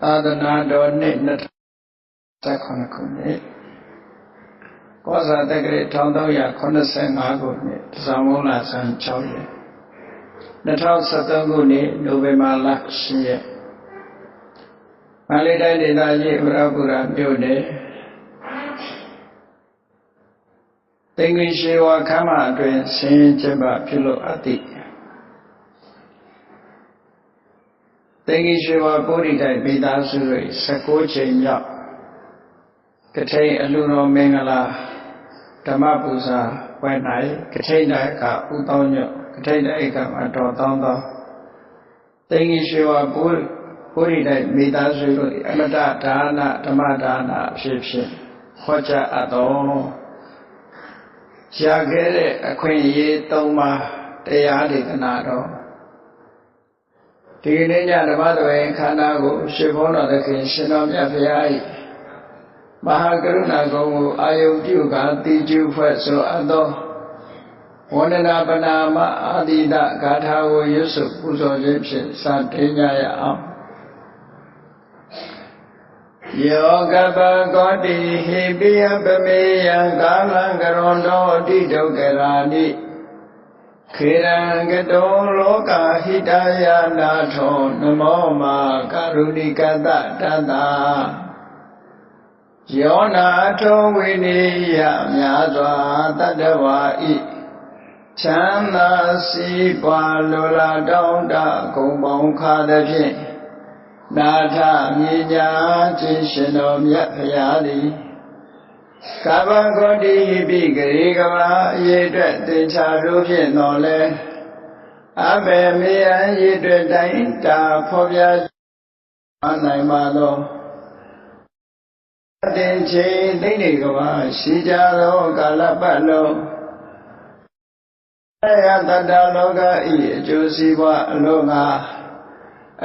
သာသနာတော်နှစ်2019ခုနှစ်ကောဇာတက္ကရာ1385ခုနှစ်တဇောင်းမုန်းလဆန်း6ရက်2013ခုနှစ်နိုဝင်ဘာလ10ရက်မန္တလေးတိုင်းဒေသကြီးဥရပူရမြို့နယ်သိင်္ဂီရွှေဝါခမ်းမအတွင်ဆင်းရဲကျင်းပပြုလုပ်အပ်သည့်သိင်္ဂီရွှေဝါပုရိသတ်မိသားစု၏19ချိန်မြောက်ကထိန်အလှတော်မင်္ဂလာဓမ္မပူဇာပွဲ၌ကထိန်đạiကဥတောင်းညွတ်ကထိန်đạiကမှာတော်တောင်းသောသိင်္ဂီရွှေဝါပုရိသတ်မိသားစုတို့အမတဒါနဓမ္မဒါနအဖြစ်ဖြင့်ဟောကြားအပ်တော်ရခဲ့တဲ့အခွင့်အရေး၃ပါးတရားဒေသနာတော်ဒီနေ့ညဓမ္မသဘင်ခန္ဓာကိုရှင်ဘုန်းတော်သခင်ရှင်တော်မြတ်ဘုရား၏မဟာကရုဏာကုံကိုအာယုပြုကာတိကျုဖွဲ့ဆိုအပ်သောဝန္ဒနာပနာမအာတိတဂါထာကိုရွတ်ဆိုပူဇော်ခြင်းဖြင့်စတင်ကြရအောင်ယောကပကောတိဟိပိယပမေယံကာလံကရွန်တောတိဒုက္ခရာနိခေရံကတောလောကဟိတယနာထောနမောမာကရုဏိကတတတယောနာထောဝိနိယမြာစွာတတ္တဝါဤချမ်းသာစီးပွားလိုလားတောင်းတဂုံပေါင်းခါသဖြင့်နာထမြေညာခြင်းရှင်တော်မြတ်ဖရာသည်ကဗ္ဗဂောတိဟိပိဂရေကဘာအရေးအတွက်သင်္ချာတို့ဖြင့်တော်လဲအဘေမေယံရေအတွက်တိုင်းတာဖော်ပြနိုင်ပါသောတင်ချင်းသိနေကဘာရှိကြသောကာလပတ်လုံးအယတတလောကဤအကျိုးစီးပွားအလုံးငါ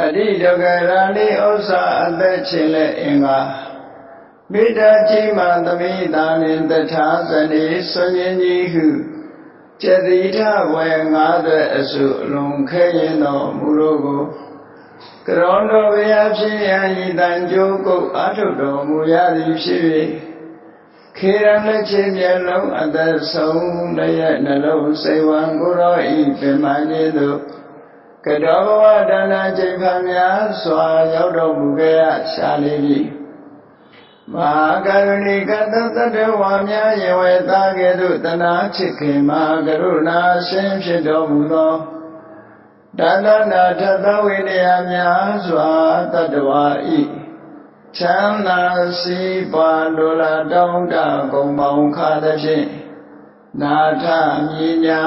အတိဒုက္ခရာနိဥစ္စာအသက်ချင်းและအင်္ဂါမိတ္တကြီးမှသမိတာနှင့်တထာဇနေဆွဉ္ဉ်ကြီးဟုကျတိထဝေ50အစုအလုံးခဲရင်တော်မူလို့ကိုကရွန်တော်ဘုရားဖြစ်ရန်ဤတန်ကြိုးကုတ်အာထုတော်မူရသည်ဖြစ်၍ခေရန်လက်ချင်းမျက်လုံးအသက်ဆုံးလည်းရဲ့နှလုံးစိတ်ဝံကိုရောဤပင်မခြင်းသို့ကတောဘဝဒါနချိန်ခါများစွာရောက်တော်မူခဲ့ရရှာလေပြီမဟာကရုဏိကတတ္တဝါများယဝေသားကဲ့သို့တနာချစ်ခင်မဟာကရုဏာရှင်ဖြစ်တော်မူသောဒါနနာထသဝိနည်းများစွာတတ္တဝါဤချမ်းသာစီးပွားလိုလားတောင်းတဂုံပေါင်းခါသဖြင့်နာထမြေညာ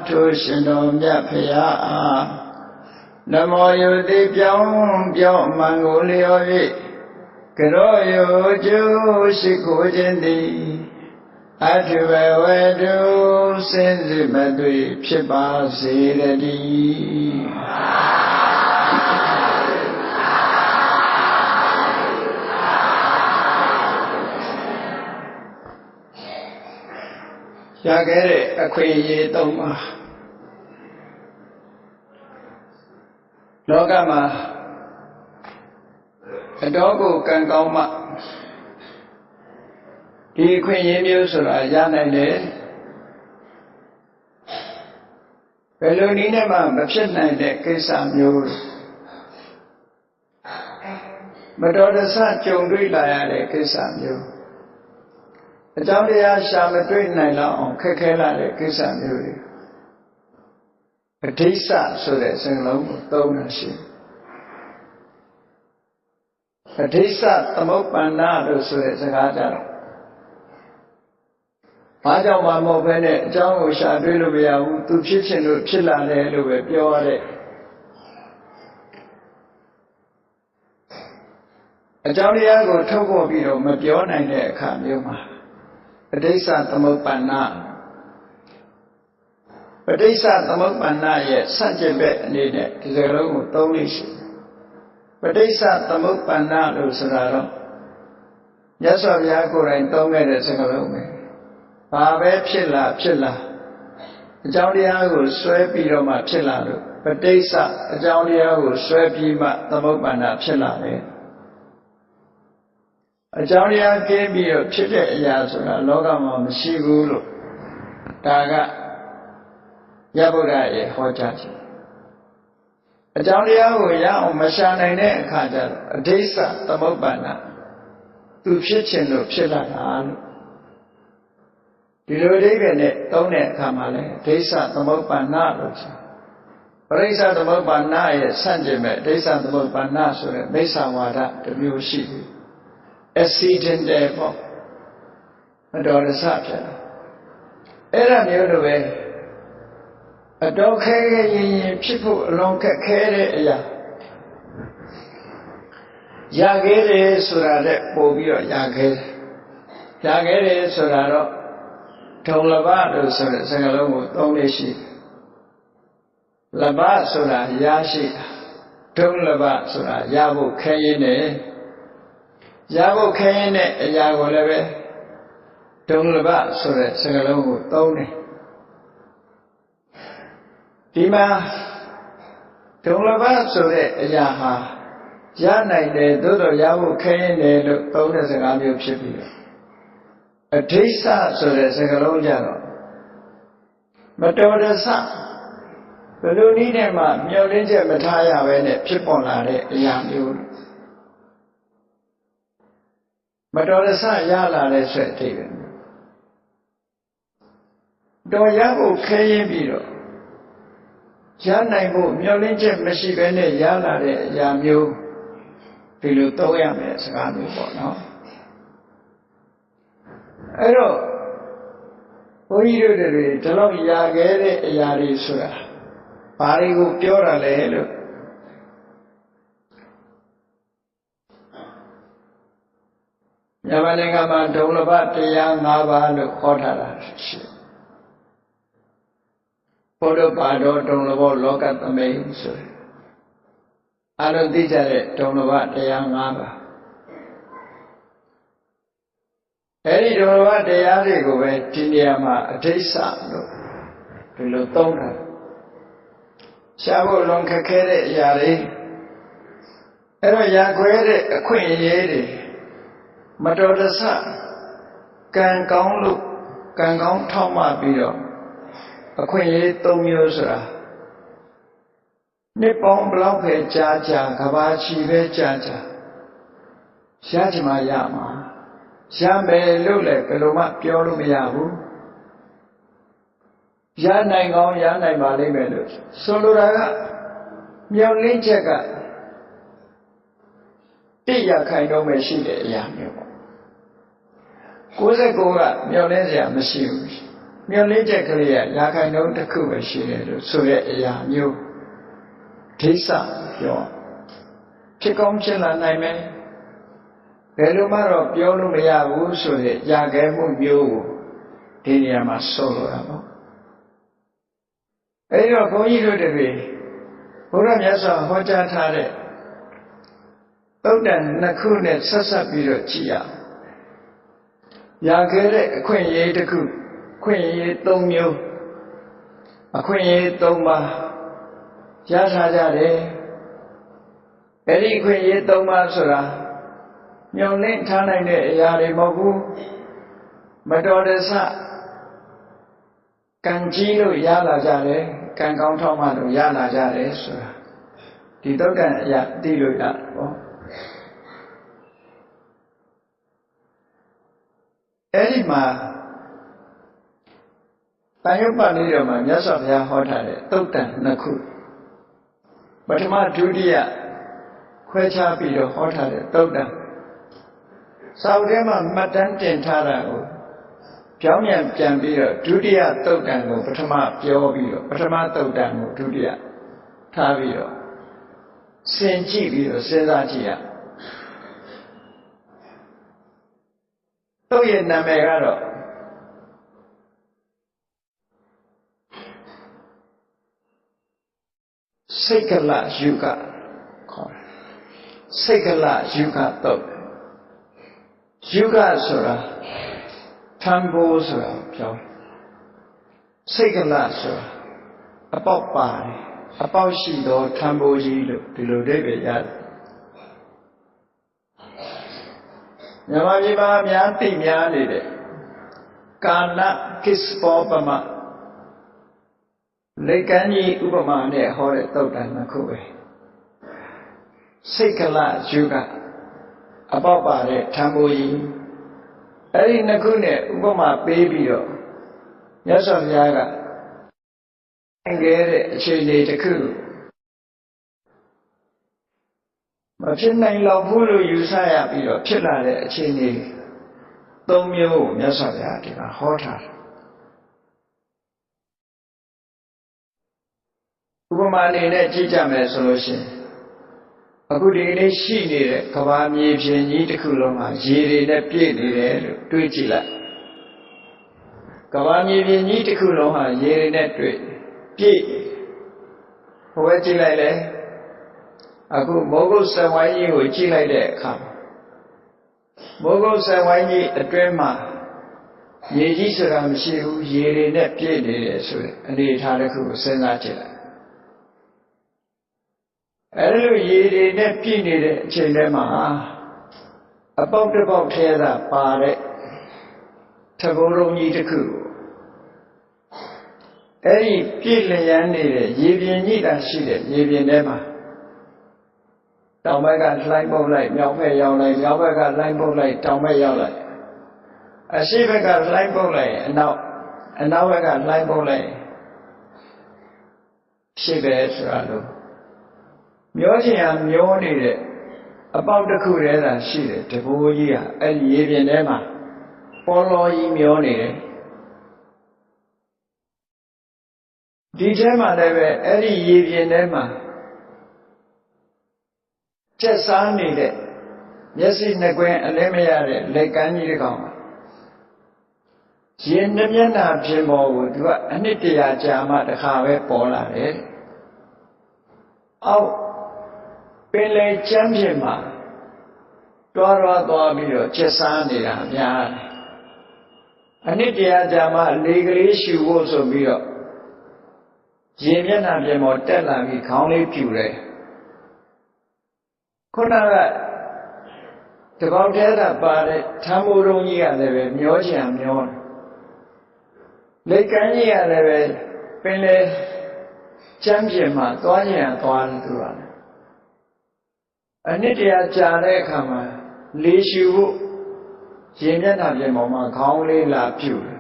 ထိုရှင်တော်မြတ်ဖရာအားနမောယုတိပြောင်းမှန်ကိုလျော်၍ကရောယောကျိုးရှိခိုးခြင်းသည်အထုဘဝတုစင်စစ်မသွေဖြစ်ပါစေတည်းရခဲ့တဲ့အခွင့်အရေး၃ပါးလောကမှာအတော်ကိုကံကောင်းမှဒီအခွင့်အရေးမျိုးဆိုတာရနိုင်တယ်ဘယ်လိုနည်းနဲ့မှမဖြစ်နိုင်တဲ့ကိစ္စမျိုးမတော်တဆကြုံတွေ့လာရတဲ့ကိစ္စမျိုးအကြောင်းတရားရှာမတွေ့နိုင်လောက်အောင်ခက်ခဲလာတဲ့ကိစ္စမျိုးတွေအဋိစ္စဆိုတဲ့စကားလုံးကိုသုံးတာရှိအဋိစ္စသမုပ္ပန္နလို့ဆိုတဲ့စကားကြတော့ဘာကြောင့်မှမဟုတ်ဘဲနဲ့အကြောင်းကိုရှာတွေ့လို့မရဘူးသူဖြစ်ခြင်းလို့ဖြစ်လာတယ်လို့ပဲပြောရတဲ့အကြောင်းတရားကိုထုတ်ဖော်ပြီးတော့မပြောနိုင်တဲ့အခါမျိုးမှာအဋိစ္စသမုပ္ပန္နပဋိစ္စသမုပ္ပန္နရဲ့ဆန့်ကျင်ဘက်အနေနဲ့ဒီစကားလုံးကိုသုံးလို့ရှိတယ်ပဋိစ္စသမုပ္ပန္နလို့ဆိုတာတော့မြတ်စွာဘုရားကိုယ်တိုင်သုံးခဲ့တဲ့စကားလုံးပဲဘာပဲဖြစ်လာအကြောင်းတရားကိုဆွဲပြီးတော့မှဖြစ်လာလို့ပဋိစ္စအကြောင်းတရားကိုဆွဲပြီးမှသမုပ္ပန္နဖြစ်လာတယ် အကြောင်းတရားကင်းပြီးတော့ဖြစ်တဲ့အရာဆိုတာလောကမှာမရှိဘူးလို့ဒါကရဗုဒ္ဓရဲ့ဟောကြားခြင်းအကြောင်းတရားကိုရအောင်မရှာနိုင်တဲ့အခါကျတော့အဋိစ္စသမုပ္ပါဒ်သူဖြစ်ခြင်းလို့ဖြစ်လာတာလို့ဒီလိုအဓိပ္ပာယ်နဲ့သုံးတဲ့အခါမှာလဲဒိဋ္ဌသမုပ္ပါဒ်လို့ဆိုပရိစ္ဆသမုပ္ပါဒ်ရဲ့ဆန့်ကျင်မဲ့ဒိဋ္ဌသမုပ္ပါဒ်ဆိုတဲ့မိစ္ဆာဝါဒတစ်မျိုးရှိတယ် accidental ပေါ့မတော်တဆဖြစ်တာအဲ့ဒါမျိုးလိုပဲအတော်ခဲခဲရင်ရင်ဖြစ်ဖို့အလွန်ခက်ခဲတဲ့အရာရခဲ့တယ်ဆိုတာတဲ့ပို့ပြီးတော့ရခဲ့တယ်ဆိုတာတော့ဒုံလဘလို့ဆိုတဲ့စကားလုံးကိုသုံးလို့ရှိလဘဆိုတာရရှိတာဒုံလဘဆိုတာရဖို့ခဲရင်နဲ့ရဖို့ခဲရင်နဲ့အရာကိုလည်းပဲဒုံလဘဆိုတဲ့စကားလုံးကိုသုံးတယ်ဒီမှာဒုံလဘဆိုတဲ့အရာဟာရနိုင်တယ်သို့တော်ရဖို့ခဲရင်တယ်လို့သုံးတဲ့စကားမျိုးဖြစ်ပြီးတော့အဋိစ္စဆိုတဲ့စကားလုံးကြတော့မတော်တဆဘယ်လိုနည်းနဲ့မှမျှော်လင့်ချက်မထားရဘဲနဲ့ဖြစ်ပေါ်လာတဲ့အရာမျိုးမတော်တဆရလာတဲ့ဆိုတဲ့အဓိပ္ပာယ်တော်ရဖို့ခဲရင်ပြီးတော့ရနိုင်ဖို့မျှော်လင့်ချက်မရှိဘဲနဲ့ရလာတဲ့အရာမျိုးဒီလိုသုံးရမယ်စကားမျိုးပေါ့နော်အဲ့တော့ဘုန်းကြီးတို့တွေဒီလောက်ရခဲ့တဲ့အရာတွေဆိုတာဘာတွေကိုပြောတာလဲလို့မြန်မာနိုင်ငံမှာဒုံလဘတရား၅ပါးလို့ခေါ်ထားတာရှိဘုဒ္ဓဘာသာဒုံလဘောလောကသမိန်ဆိုအားလုံးသိကြတဲ့ဒုံလဘတရား၅ပါးအဲ့ဒီဒုံလဘတရားတွေကိုပဲဒီနေရာမှာအဋိစ္စလို့ဒီလိုသုံးတာရှားဖို့လွန်ခက်ခဲတဲ့အရာတွေအဲ့တော့ရာခွဲတဲ့အခွင့်အရေးတွေမတော်တဆကံကောင်းလို့ကံကောင်းထောက်မှပြီးတော့အခွင့်အရေး၃မျိုးဆိုတာနှစ်ပေါင်းဘလောက်ပဲကြာကြာကဘာချီပဲကြာကြာရချင်မှရမှာရမယ်လို့လည်းဘယ်လိုမှပြောလို့မရဘူးရနိုင်ကောင်းရနိုင်ပါလိမ့်မယ်လို့ဆိုလိုတာကမျောလင်းချက်က100%တော့မရှိတဲ့အရာမျိုးပေါ့99ကမျောလင်းစရာမရှိဘူးမျောလင်းချက်ကလေးကရာခိုင်နှုန်းတစ်ခုပဲရှိတယ်လို့ဆိုတဲ့အရာမျိုးဒိဋ္ဌပြောဖြစ်ကောင်းဖြစ်လာနိုင်မယ်ဘယ်လိုမှတော့ပြောလို့မရဘူးဆိုတဲ့ရာခဲမှုမျိုးကိုဒီနေရာမှာဆိုလိုတာပေါ့အဲဒီတော့ဘုန်းကြီးတို့တွေဘုရားမြတ်စွာဟောကြားထားတဲ့သုတ်တန်2ခုနဲ့ဆက်ဆက်ပြီးတော့ကြည့်ရအောင်ရခဲ့တဲ့အခွင့်အရေးတစ်ခုအခွင့်အရေး3မျိုးအခွင့်အရေး3ပါးရထားကြတယ်အဲ့ဒီအခွင့်အရေး3ပါးဆိုတာညှော်လင့်ထားနိုင်တဲ့အရာတွေမဟုတ်ဘူးမတော်တဆကံကြီးလို့ရလာကြတယ်ကံကောင်းထောက်မှလို့ရလာကြတယ်ဆိုတာဒီသုတ်တန်အရာသိလို့ရပေါ့အဲ့ဒီမှာတန်ရုပ်ပါဠိတော်မှာမြတ်စွာဘုရားဟောထားတဲ့သုတ်တန်2ခုပထမဒုတိယခွဲခြားပြီးတော့ဟောထားတဲ့သုတ်တန်စာအုပ်ထဲမှာမှတ်တမ်းတင်ထားတာကိုပြောင်းပြန်ပြီးတော့ဒုတိယသုတ်တန်ကိုပထမပြောပြီးတော့ပထမသုတ်တန်ကိုဒုတိယထားပြီးတော့ဆင်ကြည့်ပြီးတော့စဉ်းစားကြည့်ရသုတ်ရဲ့နာမည်ကတော့စိတ်ကလယုကခေါ်စိတ်ကလယုကသုတ်ယုကဆိုတာထံကိုဆိုတာပြောစိတ်ကလဆိုတာအပေါက်ပါတယ်အပေါက်ရှိသောထံကိုကြီးလို့ဒီလိုအဓိပ္ပာယ်ရတယ် မြန်မာပြည်မှာအများသိများနေတဲ့ကာဏကိစ္စဘောပမလေကမ်းကြီးဥပမာနဲ့ဟောတဲ့သုတ်တန်နှစ်ခုပဲစိတ်ကလယူကအပေါက်ပါတဲ့ထံမိုးကြီးအဲ့ဒီနှစ်ခုနဲ့ဥပမာပေးပြီးတော့မြတ်စွာဘုရားကခဲ့တဲ့အခြေအနေတစ်ခုမဖြစ်နိုင်တော့ဘူးလို့ယူဆရပြီးတော့ဖြစ်လာတဲ့အခြေအနေသုံးမျိုးကိုမြတ်စွာဘုရားဒီမှာဟောထားတယ်ဥပမာအနေနဲ့ကြည့်ကြမယ်ဆိုလို့ရှိရင်အခုဒီနေ့ရှိနေတဲ့ကဘာမြေပြင်ကြီးတစ်ခုလုံးမှာရေတွေနဲ့ပြည့်နေတယ်လို့တွေးကြည့်လိုက်ကဘာမြေပြင်ကြီးတစ်ခုလုံးဟာရေတွေနဲ့ပြည့်ဟိုပဲကြည့်လိုက်လေအခုမိုးကုတ်ဆယ်ဝိုင်းကြီးကိုကြည့်လိုက်တဲ့အခါမိုးကုတ်ဆယ်ဝိုင်းကြီးအတွင်းမှာရေကြီးဆိုတာမရှိဘူးရေတွေနဲ့ပြည့်နေတယ်ဆိုတဲ့အနေအထားတစ်ခုကိုစဉ်းစားကြည့်လိုက်အဲ့လိုရေတွေနဲ့ပြည့်နေတဲ့အချိန်ထဲမှာအပေါက်တစ်ပေါက်ထဲသာပါတဲ့ထဘုံလုံးကြီးတစ်ခုအဲ့ဒီပြည့်လျက်နေတဲ့ရေပြင်ကြီးတာရှိတဲ့ရေပြင်ထဲမှာတောင်ဘက်ကလှိုင်းပုတ်လိုက်မြောက်ဘက်ရောက်လိုက်မြောက်ဘက်ကလှိုင်းပုတ်လိုက်တောင်ဘက်ရောက်လိုက်အရှိဘက်ကလှိုင်းပုတ်လိုက်အနောက်ဘက်ကလှိုင်းပုတ်လိုက်ရှိပဲဆိုတာလို့မျောချင်ဟာမျောနေတဲ့အပေါက်တစ်ခုတည်းသာရှိတယ်တဘိုးကြီးဟာအဲ့ဒီရေပြင်ထဲမှာပေါ်လောကြီးမျောနေတယ်ဒီထဲမှာလည်းပဲအဲ့ဒီရေပြင်ထဲမှာကျက်စားနေတဲ့မျက်စိနှစ်ကွင်းအလင်းမရတဲ့လက်ကမ်းကြီးတစ်ကောင်ရေနှမျက်နှာပြင်ပေါ်ကိုသူကအနှစ်တရာကြာမှတစ်ခါပဲပေါ်လာတယ်အောက်ပင်လေချမ်းပြင်မှာတွားသွားပြီးတော့ကျက်စားနေတာများတယ်အနှစ်တရာကြာမှလေကလေးရှူဖို့ဆိုပြီးတော့ရေမျက်နှာပြင်ပေါ်တက်လာပြီးခေါင်းလေးပြူတယ်ခုနကတပေါက်တည်းသာပါတဲ့ထမ်းမိုးတုံးကြီးကလည်းပဲမျောချင်မျောတယ်လက်ကမ်းကြီးကလည်းပဲပင်လေချမ်းပြင်မှာသွားချင်သွားတယ်သူကအနှစ်တရာကြာတဲ့အခါမှာလေရှူဖို့ရေမျက်နှာပြင်ပေါ်မှာခေါင်းလေးလာပြူတယ်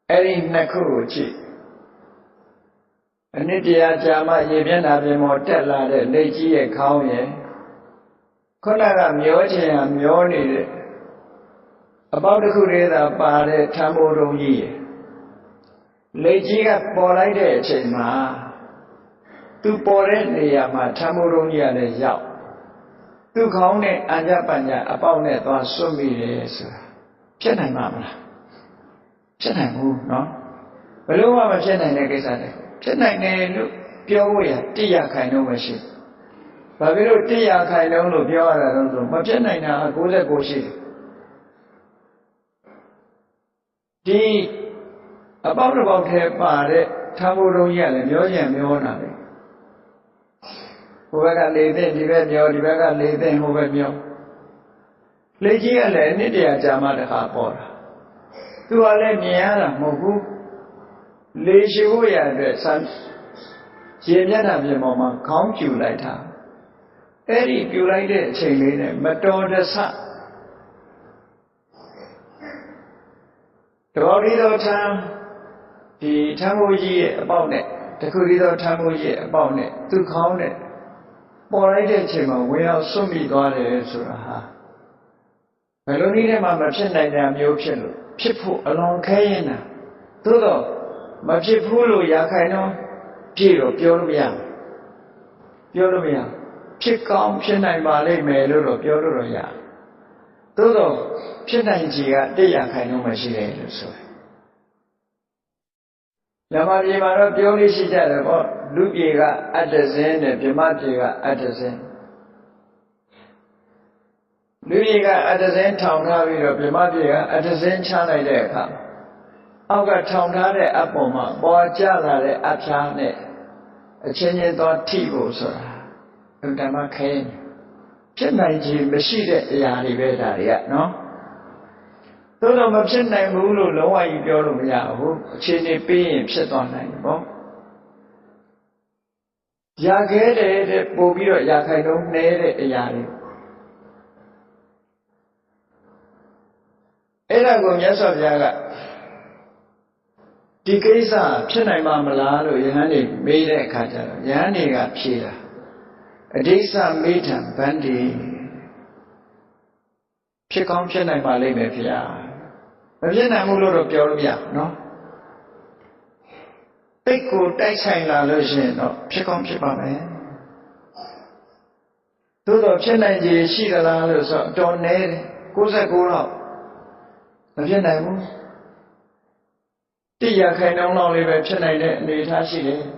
အဲ့ဒီနှစ်ခုကိုကြည့်အနှစ်တရာကြာမှရေမျက်နှာပြင်ပေါ်တက်လာတဲ့လက်ကြီးရဲ့ခေါင်းရဲ့ခုနကမျောချင်ဟာမျောနေတဲ့အပေါက်တစ်ခုတည်းသာပါတဲ့ထမ်းမိုးတုံးကြီးရဲ့လက်ကြီးကပေါ်လိုက်တဲ့အချိန်မှာသူပေါ်တဲ့နေရာမှာထမ်းမိုးတုံးကြီးကလည်းရောက်သူခေါင်းနဲ့အညပညာအပေါက်နဲ့သွားဆွတ်မိတယ်ဆိုတာဖြစ်နိုင်မှာမလားဖြစ်နိုင်ဘူးနော်ဘယ်လို့မှမဖြစ်နိုင်တဲ့ကိစ္စတွေဖြစ်နိုင်တယ်လို့ပြောဖို့ရတိရခိုင်တော့မရှိဘာဖြစ်လို့တိရခိုင်တော့လို့ပြောရတာလဲဆိုမဖြစ်နိုင်တာ69ရှိတယ်ဒီအပေါက်တစ်ပေါက်ထဲပါတဲ့ထမ်းမိုးတုံးကြီးကလည်းမျောချင်မျောတာလေဟိုဘက်ကလေသိဒီဘက်မျောဒီဘက်ကလေသိဟိုဘက်မျောလေကြီးကလည်းအနှစ်တရာကြာမှတစ်ခါပေါ်တာသူကလည်းမြင်ရတာမဟုတ်ဘူးလေရှိဖို့ရအတွက်ဆန်းရေမျက်နှာပြင်ပေါ်မှာခေါင်းပြူလိုက်တာအဲ့ဒီပြူလိုက်တဲ့အချိန်လေးနဲ့မတော်တဆတဘောဒီတော်ထမ်းဒီထမ်းမိုးကြီးရဲ့အပေါက်နဲ့တခုဒီတော်ထမ်းမိုးကြီးရဲ့အပေါက်နဲ့သူ့ခေါင်းနဲ့ပေါ်လိုက်တဲ့အချိန်မှာဝင်အောင်ဆွတ်မိသွားတယ်ဆိုတာဟာဘယ်လိုနည်းနဲ့မှမဖြစ်နိုင်တာမျိုးဖြစ်လို့ဖြစ်ဖို့အလွန်ခဲရင်တာသို့တော့မဖြစ်ဘူးလို့ရာခိုင်တော့ပြည့်တော့ပြောလို့မရဖြစ်ကောင်းဖြစ်နိုင်ပါလိမ့်မယ်လို့တော့ပြောလို့တော့ရသို့တော့ဖြစ်နိုင်ခြေက100ရာခိုင်တော့မရှိတယ်လို့ဆိုတယ်ဓမ္မပြေမှာတော့ပြောလို့ရှိကြတယ်ပေါ့လူပြေကအတ္တဇင်းနဲ့ဗြဟ္မပြေကအတ္တဇင်းလူပြေကအတ္တဇင်းထောင်ထားပြီးတော့ဗြဟ္မပြေကအတ္တဇင်းချလိုက်တဲ့အခါအောက်ကထောင်ထားတဲ့အပေါ်မှာပေါ်ကျလာတဲ့အဖျားနဲ့အချင်းချင်းသွားထိဖို့ဆိုတာဓမ္မခဲဖြ ဖြစ်နိုင်ခြင်းမရှိတဲ့အရာတွေပဲဒါတွေကနော်သို့တော့မဖြစ်နိုင်ဘူးလို့လုံးဝကြီးပြောလို့မရဘူးအခြေအနေပေးရင်ဖြစ်သွားနိုင်တယ်ပေါ့ရခဲ့တဲ့ပို့ပြီးတော့ရခိုင်တော့နှဲတဲ့အရာတွေအဲ့ဒါကိုမြတ်စွာဘုရားကဒီကိစ္စဖြစ်နိုင်မှာမလားလို့ယဟန်နေမေးတဲ့အခါကျတော့ယဟန်နေကဖြေတာအဋ္ဌိစ္စမေထံဗန္တိဖြစ်ကောင်းဖြစ်နိုင်ပါလိမ့်မယ်ဖေ။မဖြစ်နိုင်ဘူးလို့တော့ပြောလို့မရနော်။တိတ်ကိုတိုက်ဆိုင်လာလို့ရှိရင်တော့ဖြစ်ကောင်းဖြစ်ပါမယ်။သို့တော့ဖြစ်နိုင်ခြေရှိသလားလို့ဆိုတော့တော်နေတယ်69တော့မဖြစ်နိုင်ဘူး။100ခိုင်နှုန်းလောက်လေးပဲဖြစ်နိုင်တဲ့အနေအထားရှိတယ်။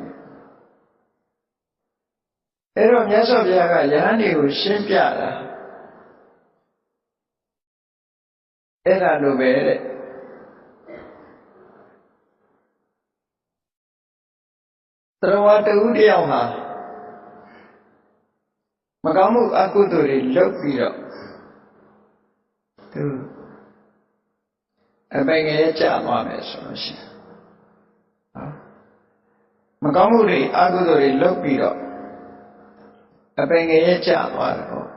အဲ့တော့မြတ်စွာဘုရားကယဟန်တွေကိုရှင်းပြတာအဲ့ဒါလိုပဲတဲ့သရဝတ္တူတယောက်ဟာမကောင်းမှုအကုသိုလ်တွေလုပ်ပြီးတော့သူအပိုင်ငယ်ကြသွားမယ်ဆိုလို့ရှိရင်မကောင်းမှုတွေအကုသိုလ်တွေလုပ်ပြီးတော့အပိုင်ငယ်ကြသွားတယ်ပေါ့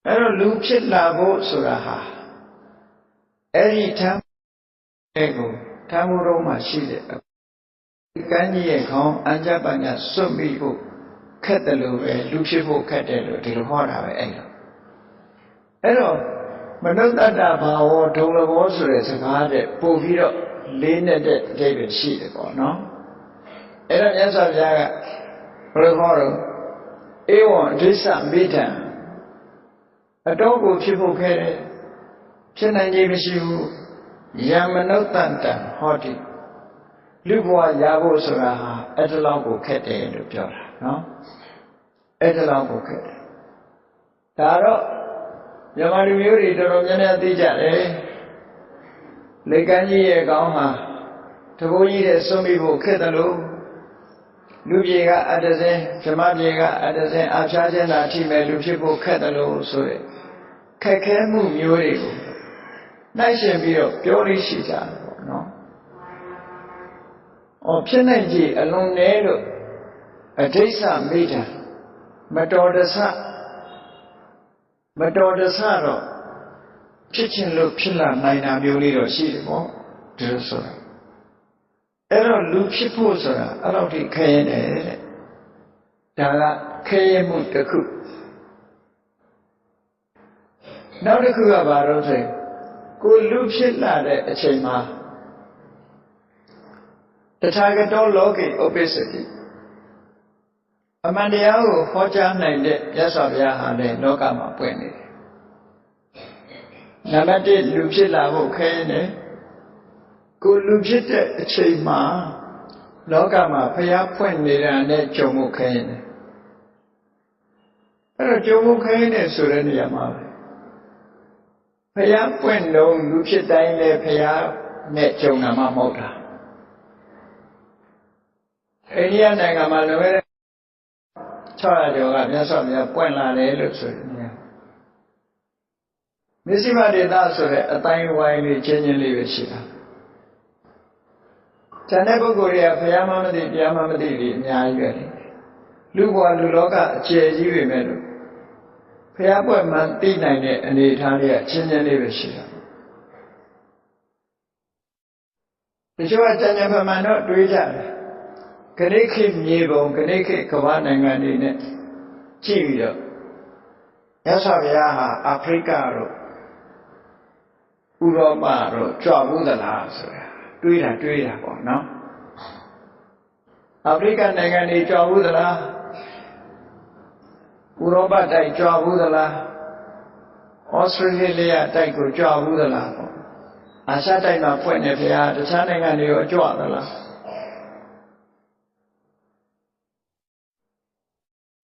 အဲ့တော့လူဖြစ်လာဖို့ဆိုတာဟာအဲ့ဒီထမ်းကိုထမ်းမှုတော့မှရှိတဲ့ကံကြီးရဲ့ခေါင်းအကြပညာစွန့်ပြီးဖို့ခက်တယ်လို့ပဲလူဖြစ်ဖို့ခက်တယ်လို့ဒီလိုဟောတာပဲအဲ့တော့မနုဿတ္တဘာဝဒုံလဘောဆိုတဲ့စကားတဲ့ပို့ပြီးတော့လေးနဲ့တဲ့အဓိပ္ပာယ်ရှိတယ်ပေါ့နော်အဲ့တော့မြတ်စွာဘုရားကဘယ်လိုဟောတော့ဧဝံအဋ္ဌိစ္စမေထံအတော့ကိုဖြစ်ဖို့ခဲတယ်ဖြစ်နိုင်ခြင်းမရှိဘူးယမနုဿတ္တဟောတိလူဘဝရဖို့ဆိုတာဟာအဲ့ဒါလောက်ကိုခက်တယ်လို့ပြောတာနော်အဲ့ဒါလောက်ကိုခက်တယ်ဒါတော့မြန်မာလူမျိုးတွေတော်တော်များများသိကြတယ်လက်ကမ်းကြီးရဲ့ကောင်းဟာတဘိုးကြီးတဲ့စွန့်ပြီးဖို့ခက်တယ်လို့လူပြေကအတ္တစင်ဓမ္မပြေကအတ္တစင်အဖျားခြင်းသာထိမဲ့လူဖြစ်ဖို့ခက်တယ်လို့ဆိုရယ်ခက်ခဲမှုမျိုးတွေကိုနှိုက်ရှင်ပြီးတော့ပြောလို့ရှိကြတယ်ပေါ့နော်။ဖြစ်နိုင်ကြအလွန်နည်းလို့အဋ္ဌိစ္စမေတ္တာမတော်တဆတော့ဖြစ်ခြင်းလို့ဖြစ်လာနိုင်တာမျိုးလေးတော့ရှိတယ်ပေါ့ဒီလိုဆိုတာအဲ့တော့လူဖြစ်ဖို့ဆိုတာအဲ့လောက်ထိခဲရင်တယ်တဲ့ဒါကခဲရမှုတစ်ခုနောက်တစ်ခုကဘာလို့ဆိုရင်ကိုလူဖြစ်လာတဲ့အချိန်မှာတထာဂတောလောကေဥပ္ပစ္စတိအမှန်တရားကိုဟောကြားနိုင်တဲ့မြတ်စွာဘုရားဟာလည်းလောကမှာပွင့်နေတယ်နံပါတ်1လူဖြစ်လာဖို့ခဲရင်တယ်ကိုလူဖြစ်တဲ့အချိန်မှာလောကမှာဘုရားဖွင့်နေတာနဲ့ကြုံမှုခဲရင်တယ်အဲ့တော့ကြုံမှုခဲရင်တယ်ဆိုတဲ့နေရာမှာဘုရားပွင့်တော့လူဖြစ်တိုင်းလည်းဘုရားနဲ့ကြုံတာမှမဟုတ်တာအိန္ဒိယနိုင်ငံမှာလွန်ခဲ့တဲ့600ကျော်ကမြတ်စွာဘုရားပွင့်လာတယ်လို့ဆိုရင်မစ္စည်းမဒေသဆိုတဲ့အတိုင်းဝိုင်းလေးချင်းချင်းလေးပဲရှိတာ။ဉာဏ်တဲ့ပုဂ္ဂိုလ်တွေကဘုရားမှမသိတရားမှမသိတွေအများကြီးပဲ။လူဘဝလူလောကအကျယ်ကြီးပဲမဲ့လို့ဘုရားပွင့်မှသိနိုင်တဲ့အနေအထားလေးကချင်းချင်းလေးပဲရှိတာ။တချို့ကဉာဏ်ပမာဏတော့တွေးကြတယ်။ဂရိခေမြေပုံဂရိခေကမ္ဘာနိုင်ငံတွေနဲ့ကြည့်ပြီးတော့မြတ်စွာဘုရားဟာအာဖရိကတို့ဥရောပတို့ကြွဘူးသလားဆိုတာတွေးတာပေါ့နော်အာဖရိကနိုင်ငံတွေကြွဘူးသလားဥရောပတိုက်ကြွဘူးသလားဩစတြေးလျတိုက်ကိုကြွဘူးသလားပေါ့အာရှတိုက်မှာဖွင့်နေဘုရားတခြားနိုင်ငံတွေကိုကြွသလား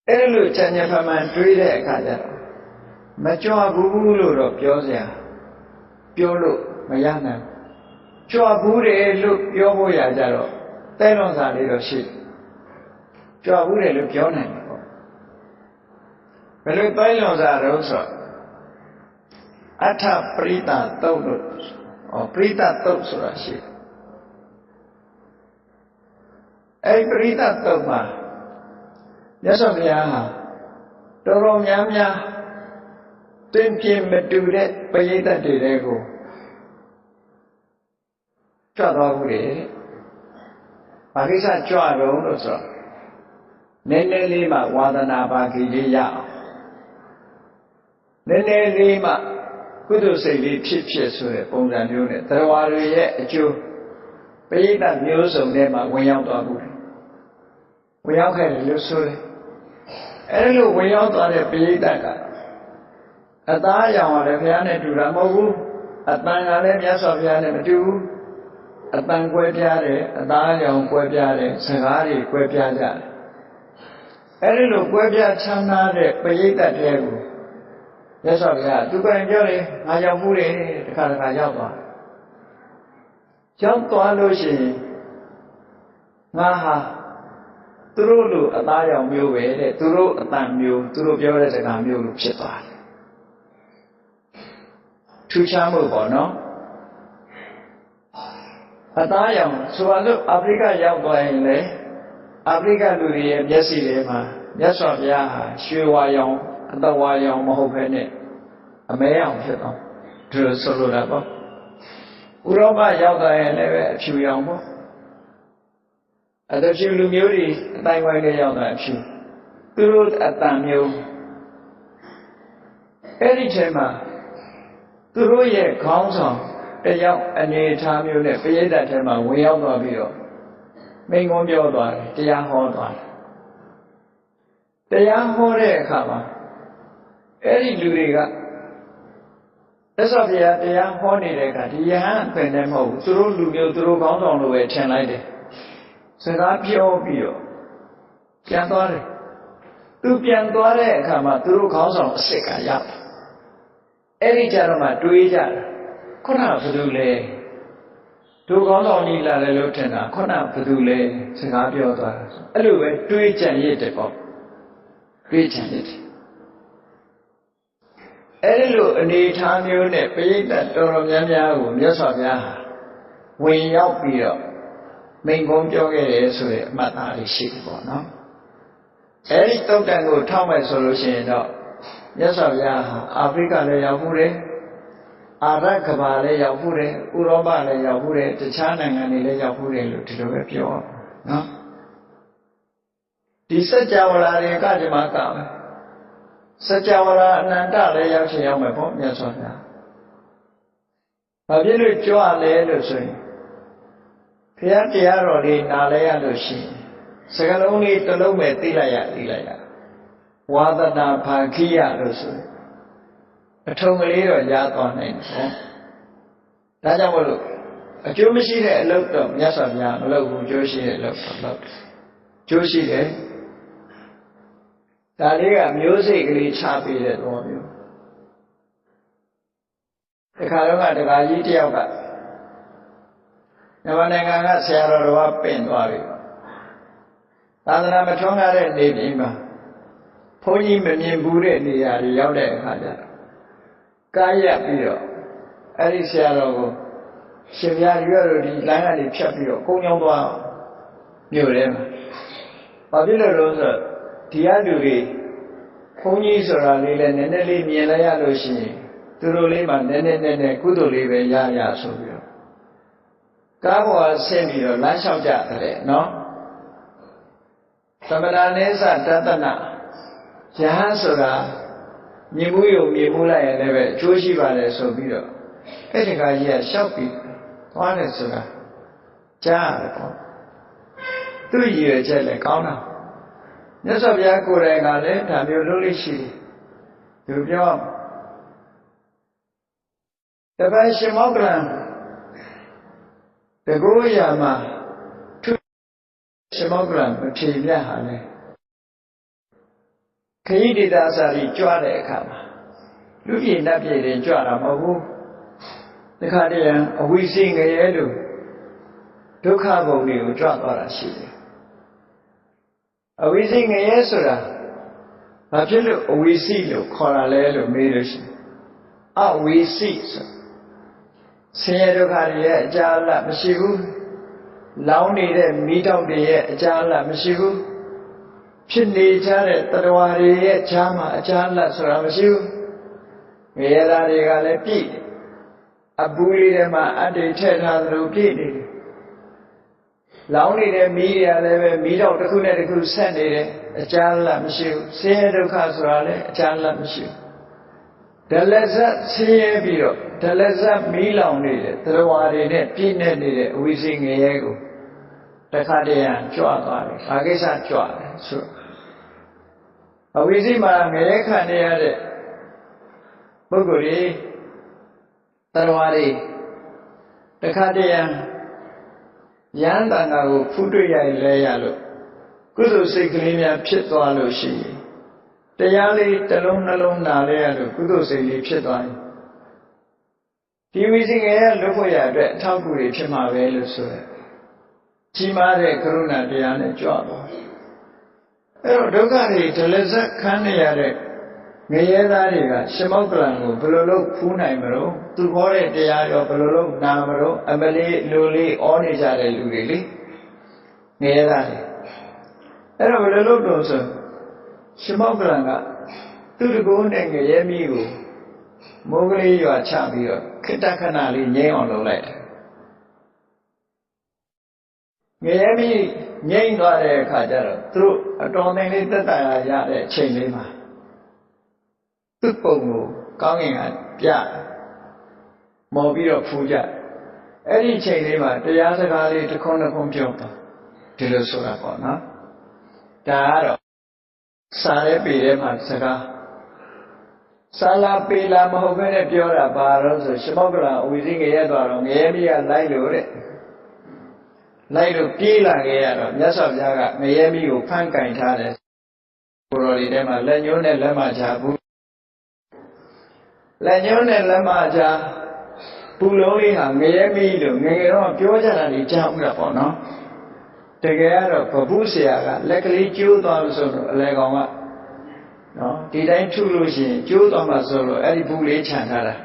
အဲ့လိုဉာဏ်ပမာဏတွေးတဲ့အခါကျတော့မကြွဘူးလို့တော့ပြောလို့မရနိုင်ကြွဘူးတယ်လို့ပြောဖို့ရကြတော့တဲလွန်စာလေးတော့ရှိ ကြွဘူးတယ်လို့ပြောနိုင်တယ်ပေါ့ဘယ်လိုတိုင်းလွန်စားတော့ဆိုအထပရိသတုတ်လို့ပရိသတုတ်ဆိုတာရှိတယ်အဲ့ပရိသတုတ်မှာမြတ်စွာဘုရားဟာတော်တော်များများသင်ပြမတူတဲ့ပရိသတ်တွေကိုကြွတော်ဘူးလေဘာကိစ္စကြွတော့လို့ဆိုတော့နည်းနည်းလေးမှဝါဒနာပါကြီးလေးရအောင်နည်းနည်းလေးမှကုသိုလ်စိတ်လေးဖြစ်ဖြစ်ဆိုတဲ့ပုံစံမျိုးနဲ့တရားတွေရဲ့အကျိုးပရိသတ်မျိုးစုံထဲမှာဝင်ရောက်သွားမှုတယ်ဝင်ရောက်ခဲ့တယ်လို့ဆိုတယ်အဲ့လိုဝင်ရောက်သွားတဲ့ပရိသတ်ကအသားရောင်ကလည်းဘုရားနဲ့တူတာမဟုတ်ဘူးအတန်ကလည်းမြတ်စွာဘုရားနဲ့မတူဘူးအတန်ကွဲပြားတယ်အသားရောင်ကွဲပြားတယ်စကားတွေကွဲပြားကြတယ်အဲ့ဒီလိုကွဲပြားချမ်းသာတဲ့ပရိသတ်တွေကိုမြတ်စွာဘုရားသူကိုယ်ပြောတယ်ငါရောက်မှုတယ်တခါတခါရောက်သွားလို့ရှိရင်ငါဟာသူတို့လိုအသားရောင်မျိုးပဲတဲ့သူတို့အတန်မျိုးသူတို့ပြောတဲ့စကားမျိုးလိုဖြစ်သွားတယ်ထူးခြားမှုပေါ့နော်အသားရောင်ဆိုတော့အာဖရိကရောက်သွားရင်လေအာဖရိကလူတွေရဲ့မျက်စိထဲမှာမြတ်စွာဘုရားဟာရွှေဝါရောင်အသက်ဝါရောင်မဟုတ်ဘဲနဲ့အမဲရောင်ဖြစ်သွားဒီလိုဆိုလိုတာပေါ့ဥရောပရောက်သွားရင်လည်းပဲအဖြူရောင်ပေါ့အတဖြူလူမျိုးတွေအတိုင်းဝိုင်းလေးရောက်တာအဖြူသူတို့အတန်မျိုးအဲ့ဒီထဲမှာသူတို့ရဲ့ခေါင်းဆောင်တယောက်အနေထားမျိုးနဲ့ပရိသတ်ထဲမှာဝင်ရောက်သွားပြီးတော့မိန့်ခွန်းပြောသွားတယ်တရားဟောသွားတယ်တရားဟောတဲ့အခါမှာအဲ့ဒီလူတွေကသက်စွာဘုရားတရားဟောနေတဲ့အခါဒီယဟန်အခွင့်နဲ့မဟုတ်ဘူးသူတို့လူမျိုးသူတို့ခေါင်းဆောင်လိုပဲထင်လိုက်တယ်စကားပြောပြီးတော့ပြန်သွားတယ်သူပြန်သွားတဲ့အခါမှာသူတို့ခေါင်းဆောင်အစ်စ်ကရောက်တယ်အဲ့ဒီကြတော့မှတွေးကြတယ်ခုနကဘယ်သူလဲသူခေါင်းဆောင်ကြီးလာတယ်လို့ထင်တာခုနကဘယ်သူလဲစကားပြောသွားတာအဲ့လိုပဲတွေးကြံရစ်တယ်ပေါ့တွေးကြံရစ်တယ်အဲ့ဒီလိုအနေထားမျိုးနဲ့ပရိသတ်တော်တော်များများကိုမြတ်စွာဘုရားဝင်ရောက်ပြီးတော့မိန့်ခွန်းပြောခဲ့တယ်ဆိုတဲ့အမှတ်သားလေးရှိတယ်ပေါ့နော်အဲ့ဒီတုတ်တန်ကိုထောက်မဲ့ဆိုလို့ရှိရင်တော့မြတ်စွာဘုရားဟာအာဖရိကလည်းရောက်မှုတယ်အာရကဘာလည်းရောက်မှုတယ်ဥရောပလည်းရောက်မှုတယ်တခြားနိုင်ငံတွေလည်းရောက်မှုတယ်လို့ဒီလိုပဲပြောနော်ဒီစัจ java တွေကဒီမှာကမယ်စัจ java အနန္တလည်းရောက်ချင်ရောက်မယ်ပေါ့မြတ်စွာဘုရားဘာဖြစ်လို့ကြွလဲလို့ဆိုရင်ဘုရားတရားတော်လေးနားလဲရလို့ရှိရင်စကားလုံးလေးတစ်လုံးပဲသိလိုက်ရဝါဒနာဖာခိယလို့ဆိုရင်အထုံကလေးတော့ရသွားနိုင်တယ်ဒါကြောင့်မလို့အကျိုးမရှိတဲ့အလုပ်တော့မြတ်စွာဘုရားမလုပ်ဘူးအကျိုးရှိတဲ့အလုပ်တော့လုပ်တယ်အကျိုးရှိတယ်ဒါလေးကမျိုးစိတ်ကလေးချပေးတဲ့သဘောမျိုးတခါတော့ကဒကာကြီးတယောက်ကမြန်မာနိုင်ငံကဆရာတော်တော်ကပင့်သွားပြီသာသနာမထွန်းကားတဲ့နေပြည်မှာဘုန်းကြီးမမြင်ဘူးတဲ့နေရာတွေရောက်တဲ့အခါကျတော့ကားရက်ပြီးတော့အဲ့ဒီဆရာတော်ကိုရှင်ပြရွတ်တို့ဒီလမ်းကနေဖြတ်ပြီးတော့ကုန်းကြောင်းသွားမြို့ထဲမှာဘာဖြစ်လို့လဲဆိုတော့ဒီအတူတွေဘုန်းကြီးဆိုတာလေးလည်းနည်းနည်းလေးမြင်လိုက်ရလို့ရှိရင်သူတို့လေးမှနည်းနည်းကုသိုလ်လေးပဲရဆိုပြီးတော့ကားပေါ်ဆင်းပြီးတော့လမ်းလျှောက်ကြတယ်နော်သမဏနေသတတနာယဟန်ဆိုတာမြင်မှုယုံမြင်မှုလိုက်ရင်လည်းပဲအကျိုးရှိပါတယ်ဆိုပြီးတော့အဲ့ဒီကကြီးကလျှောက်ပြီးသွားတယ်ဆိုတာကြားရတယ်ပေါ့သူ့ရည်ရွယ်ချက်လည်းကောင်းတာမြတ်စွာဘုရားကိုယ်တိုင်ကလည်းဒါမျိုးလုပ်လို့ရှိတယ်သူပြောတပည့်ရှင်မောက္ကလံတကူရမှာသူရှင်မောက္ကလံမထေရမြတ်ဟာလည်းခရီးဒေသစာရီကြွားတဲ့အခါမှာလူပြည်နတ်ပြည်တွေကြွတာမဟုတ်ဘူးတခါတည်းအဝိစိငရဲလို့ဒုက္ခဘုံတွေကိုကြွသွားတာရှိတယ် အဝိဇ္ဇငရဲဆိုတာဘာဖြစ်လို့အဝိဇ္ဇလို့ခေါ်တာလဲလို့မေးလို့ရှိရင်အဝိဇ္ဇဆိုဆင်းရဲဒုက္ခတွေရဲ့အကြာအလတ်မရှိဘူးလောင်းနေတဲ့မိတောက်တွေရဲ့အကြာအလတ်မရှိဘူးဖြစ်နေကြတဲ့တတဝါတွေရဲ့ခြားမှာအကြာအလတ်ဆိုတာမရှိဘူးငရဲသားတွေကလည်းပြည့်အပူလေးထဲမှာအတ္တိထည့်ထားသလိုပြည့်နေတယ်လောင်းနေတဲ့မီးတွေကလည်းပဲမီးတော့တစ်ခုနဲ့တစ်ခုဆက်နေတယ်အကြာအလတ်မရှိဘူးဆင်းရဲဒုက္ခဆိုတာလည်းအကြာအလတ်မရှိဘူးဒလဇတ်ဆင်းရဲပြီးတော့ဒလဇတ်မီးလောင်နေတဲ့သရဝါတွေနဲ့ပြည့်နေနေတဲ့အဝိဇ္ဇငရဲကိုတခါတည်းကြွသွားတယ်ဘာကိစ္စကြွတယ်ဆိုအဝိဇ္ဇမှာငရဲခံနေရတဲ့ပုဂ္ဂိုလ်တွေသရဝါတွေတခါတည်းယန္တန်ဃာကိုဖူးတွေ့ရလဲရလို့ကုသိုလ်စိတ်ကလေးများဖြစ်သွားလို့ရှိရင်တရားလေးတစ်လုံးနှလုံးနာလဲရလို့ကုသိုလ်စိတ်လေးဖြစ်သွားရင်ဒီဝိဇ္ဇငရဲလွတ်ဖို့ရအတွက်အထောက်အကူတွေဖြစ်မှာပဲလို့ဆိုရယ်ကြီးမားတဲ့ကရုဏာတရားနဲ့ကြွသွားအဲ့တော့ဒုက္ခတွေဒလဇတ်ခံနေရတဲ့ငရဲသားတွေကရှင်မောက္ကလံကိုဘယ်လိုလုပ်ဖူးနိုင်မလို့သူဟောတဲ့တရားရောဘယ်လိုလုပ်နာမလို့အမလေးလိုလေးဩနေကြတဲ့လူတွေလေငရဲသားတွေအဲ့တော့ဘယ်လိုလုပ်တော့ဆိုရှင်မောက္ကလံကသူတကူနဲ့ငရဲမိကိုမိုးကလေးရွာချပြီးတော့ခိတ္တခဏလေးငြိမ်းအောင်လုပ်လိုက်တယ်ငရဲမိငြိမ်းသွားတဲ့အခါကျတော့သူတို့အတော်သိလေးသက်သာရတဲ့အချိန်လေးမှာသူ့ပုံကိုကောင်းကင်ကပြမော်ပြီးတော့ဖူးကြအဲ့ဒီအချိန်လေးမှာတရားစကားလေးတစ်ခွန်းတစ်ခွန်းပြောတော့ဒီလိုဆိုတာပေါ့နော်ဒါကတော့စာရဲပေထဲမှာစကားစာလာပေလာမဟုတ်ဘဲနဲ့ပြောတာဘာလို့ဆိုရှမောက္ကလအဝိဇ္ဇငရဲသွားတော့ငရဲမိကလိုက်လို့တဲ့လိုက်လို့ပြေးလာခဲ့ရတော့မြတ်စွာဘုရားကငရဲမိကိုဖမ်းကင်ထားတယ်ကိုတော်ဒီထဲမှာလက်ညှိုးနဲ့လက်မချဘူးလက်ညှိုးနဲ့လက်မချပူလုံးလေးဟာငရဲမိလို့ငယ်ငယ်တော့ပြောကြတာကြီးကြားဦးတာပေါ့နော်တကယ်ကတော့ဘဘူးဆရာကလက်ကလေးကျိုးသွားလို့ဆိုတော့အလဲကောင်ကနော်ဒီတိုင်းထုလို့ရှိရင်ကျိုးသွားမှဆိုလို့အဲ့ဒီဘူးလေးခြံထားတာ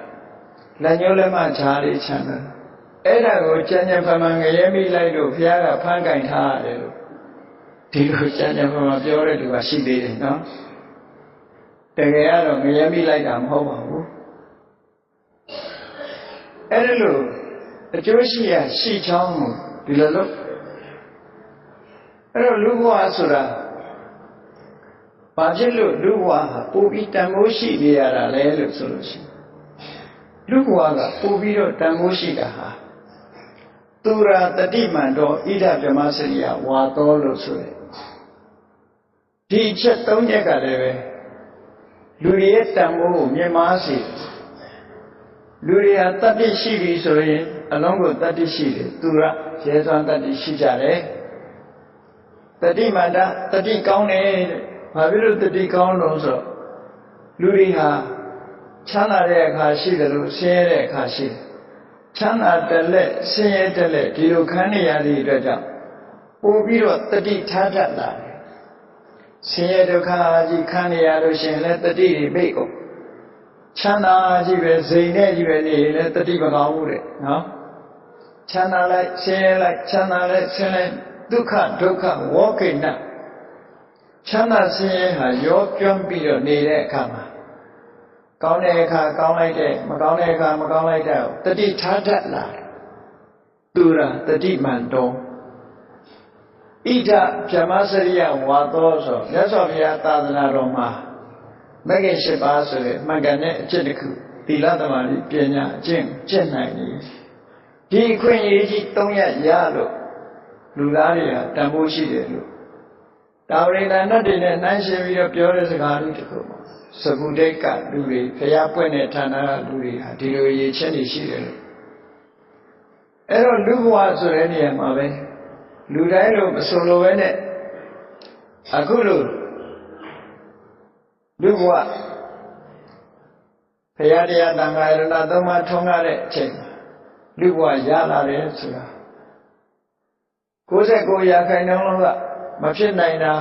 လက်ညှိုးလက်မချလေးခြံတာအဲ့ဒါကိုကျန်ကျန်ဖန်ဖန်ငရဲမိလိုက်လို့ဘုရားကဖမ်းကင်ထားရတယ်လို့ဒီလိုကျန်ကျန်ဖန်ဖန်ပြောတဲ့လူကရှိသေးတယ်နော်တကယ်ကတော့ငရဲမိလိုက်တာမဟုတ်ပါဘူးအဲ့ဒါလို့အကျိုးရှိရရှိချောင်းကိုဒီလိုလို့အဲ့တော့လူဘဝဆိုတာဘာဖြစ်လို့လူဘဝဟာပိုပြီးတန်ဖိုးရှိနေရတာလဲလို့ဆိုလို့ရှိရင်လူဘဝကပိုပြီးတော့တန်ဖိုးရှိတာဟာသူရာတတိမန္တောဣဒဗြဟ္မစရိယဝါသောလို့ဆိုတယ်ဒီချက်၃ချက်ကလည်းပဲလူတွေရဲ့တန်ဖိုးကိုမြင်မာစေလူတွေဟာတတ္တိရှိပြီဆိုရင်အလုံးကိုတတ္တိရှိတယ်သူရရဲစွမ်းတတ္တိရှိကြတယ်တတိမန္တတတိကောင်းတယ်ဘာဖြစ်လို့တတိကောင်းလို့ဆိုလူတွေဟာချမ်းသာတဲ့အခါရှိတယ်လို့ဆင်းရဲတဲ့အခါရှိတယ်ချမ်းသာတဲ့လက်ဆင်းရဲတဲ့လက်ဒီလိုခံနေရသည့်အတွက်ကြောင့်ပို့ပြီးတော့တတိထားတတ်လာတယ်ဆင်းရဲဒုက္ခကြီးခံနေရလို့ရှိရင်လည်းတတိတွေပိတ်ကုန်ချမ်းသာကြီးပဲဇိမ်နဲ့ကြီးပဲနေရင်လည်းတတိမကောင်းဘူးတဲ့နော်ချမ်းသာလိုက်ဆင်းရဲလိုက်ချမ်းသာလိုက်ဆင်းလိုက်ဒုက္ခဒုက္ခဝေါကိနချမ်းသာဆင်းရဲဟာရောကျွမ်းပြီးတော့နေတဲ့အခါမှာကောင်းတဲ့အခါကောင်းလိုက်တဲ့မကောင်းတဲ့အခါမကောင်းလိုက်တဲ့တတိထားတတ်လာသူရာတတိမန္တောဣဒဗြဟ္မစရိယဝါသောဆိုမြတ်စွာဘုရားသာသနာတော်မှာမဂ္ဂင်၈ပါးဆိုတဲ့မှန်ကန်တဲ့အကျင့်တစ်ခုသီလသမာဓိပညာအကျင့်ကျင့်နိုင်နေဒီအခွင့်အရေးကြီး၃ရပ်ရလို့လူသားတွေဟာတန်ဖိုးရှိတယ်လို့တာဝရိန္ဒနတ်တွေနဲ့နှိုင်းယှဉ်ပြီးတော့ပြောတဲ့စကားလေးတစ်ခုပေါ့စကုဒိတ်ကလူတွေဖျားပွင့်တဲ့ဌာနကလူတွေဟာဒီလိုရည်ချက်နေရှိတယ်လို့အဲ့တော့လူဘဝဆိုတဲ့နေရာမှာပဲလူတိုင်းလိုမဆိုလိုပဲနဲ့အခုလိုလူဘဝဘုရားတရားတန်ခါရဏသုံးပါးထုံးရတဲ့အချိန်လူဘဝရလာတယ်ဆိုတာ99%လုံးကမဖြစ်နိုင်တာ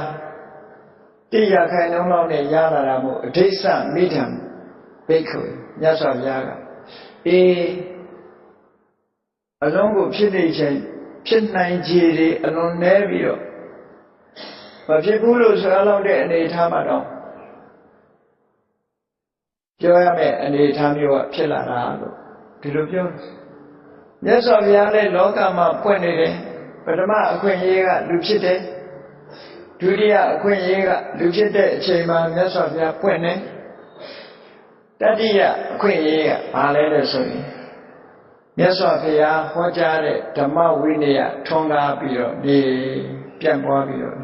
တိယခိုင်နှုန်းလောက်နဲ့ရလာတာမို့အဋ္ဌိစ္စမိထံဘိက္ခုမြတ်စွာဘုရားကအလုံးကိုဖြစ်နေခြင်းဖြစ်နိုင်ခြေတွေအလွန်နည်းပြီးတော့မဖြစ်ဘူးလို့ဆိုရလောက်တဲ့အနေအထားမှာတော့ပြောရမယ်အနေအထားမျိုးကဖြစ်လာတာလို့ဒီလိုပြောမြတ်စွာဘုရားလည်းလောကမှာပွင့်နေတယ်ပထမအခွင့်အရေးကလူဖြစ်တယ်ဒုတိယအခွင့်အရေးကလူဖြစ်တဲ့အချိန်မှာမြတ်စွာဘုရားပွင့်တယ်တတိယအခွင့်အရေးကဘာလဲလို့ဆိုရင်မြတ်စွာဘုရားဟောကြားတဲ့ဓမ္မဝိနည်းထွန်းကားပြီးတော့နေပြန့်ပွားပြီးတော့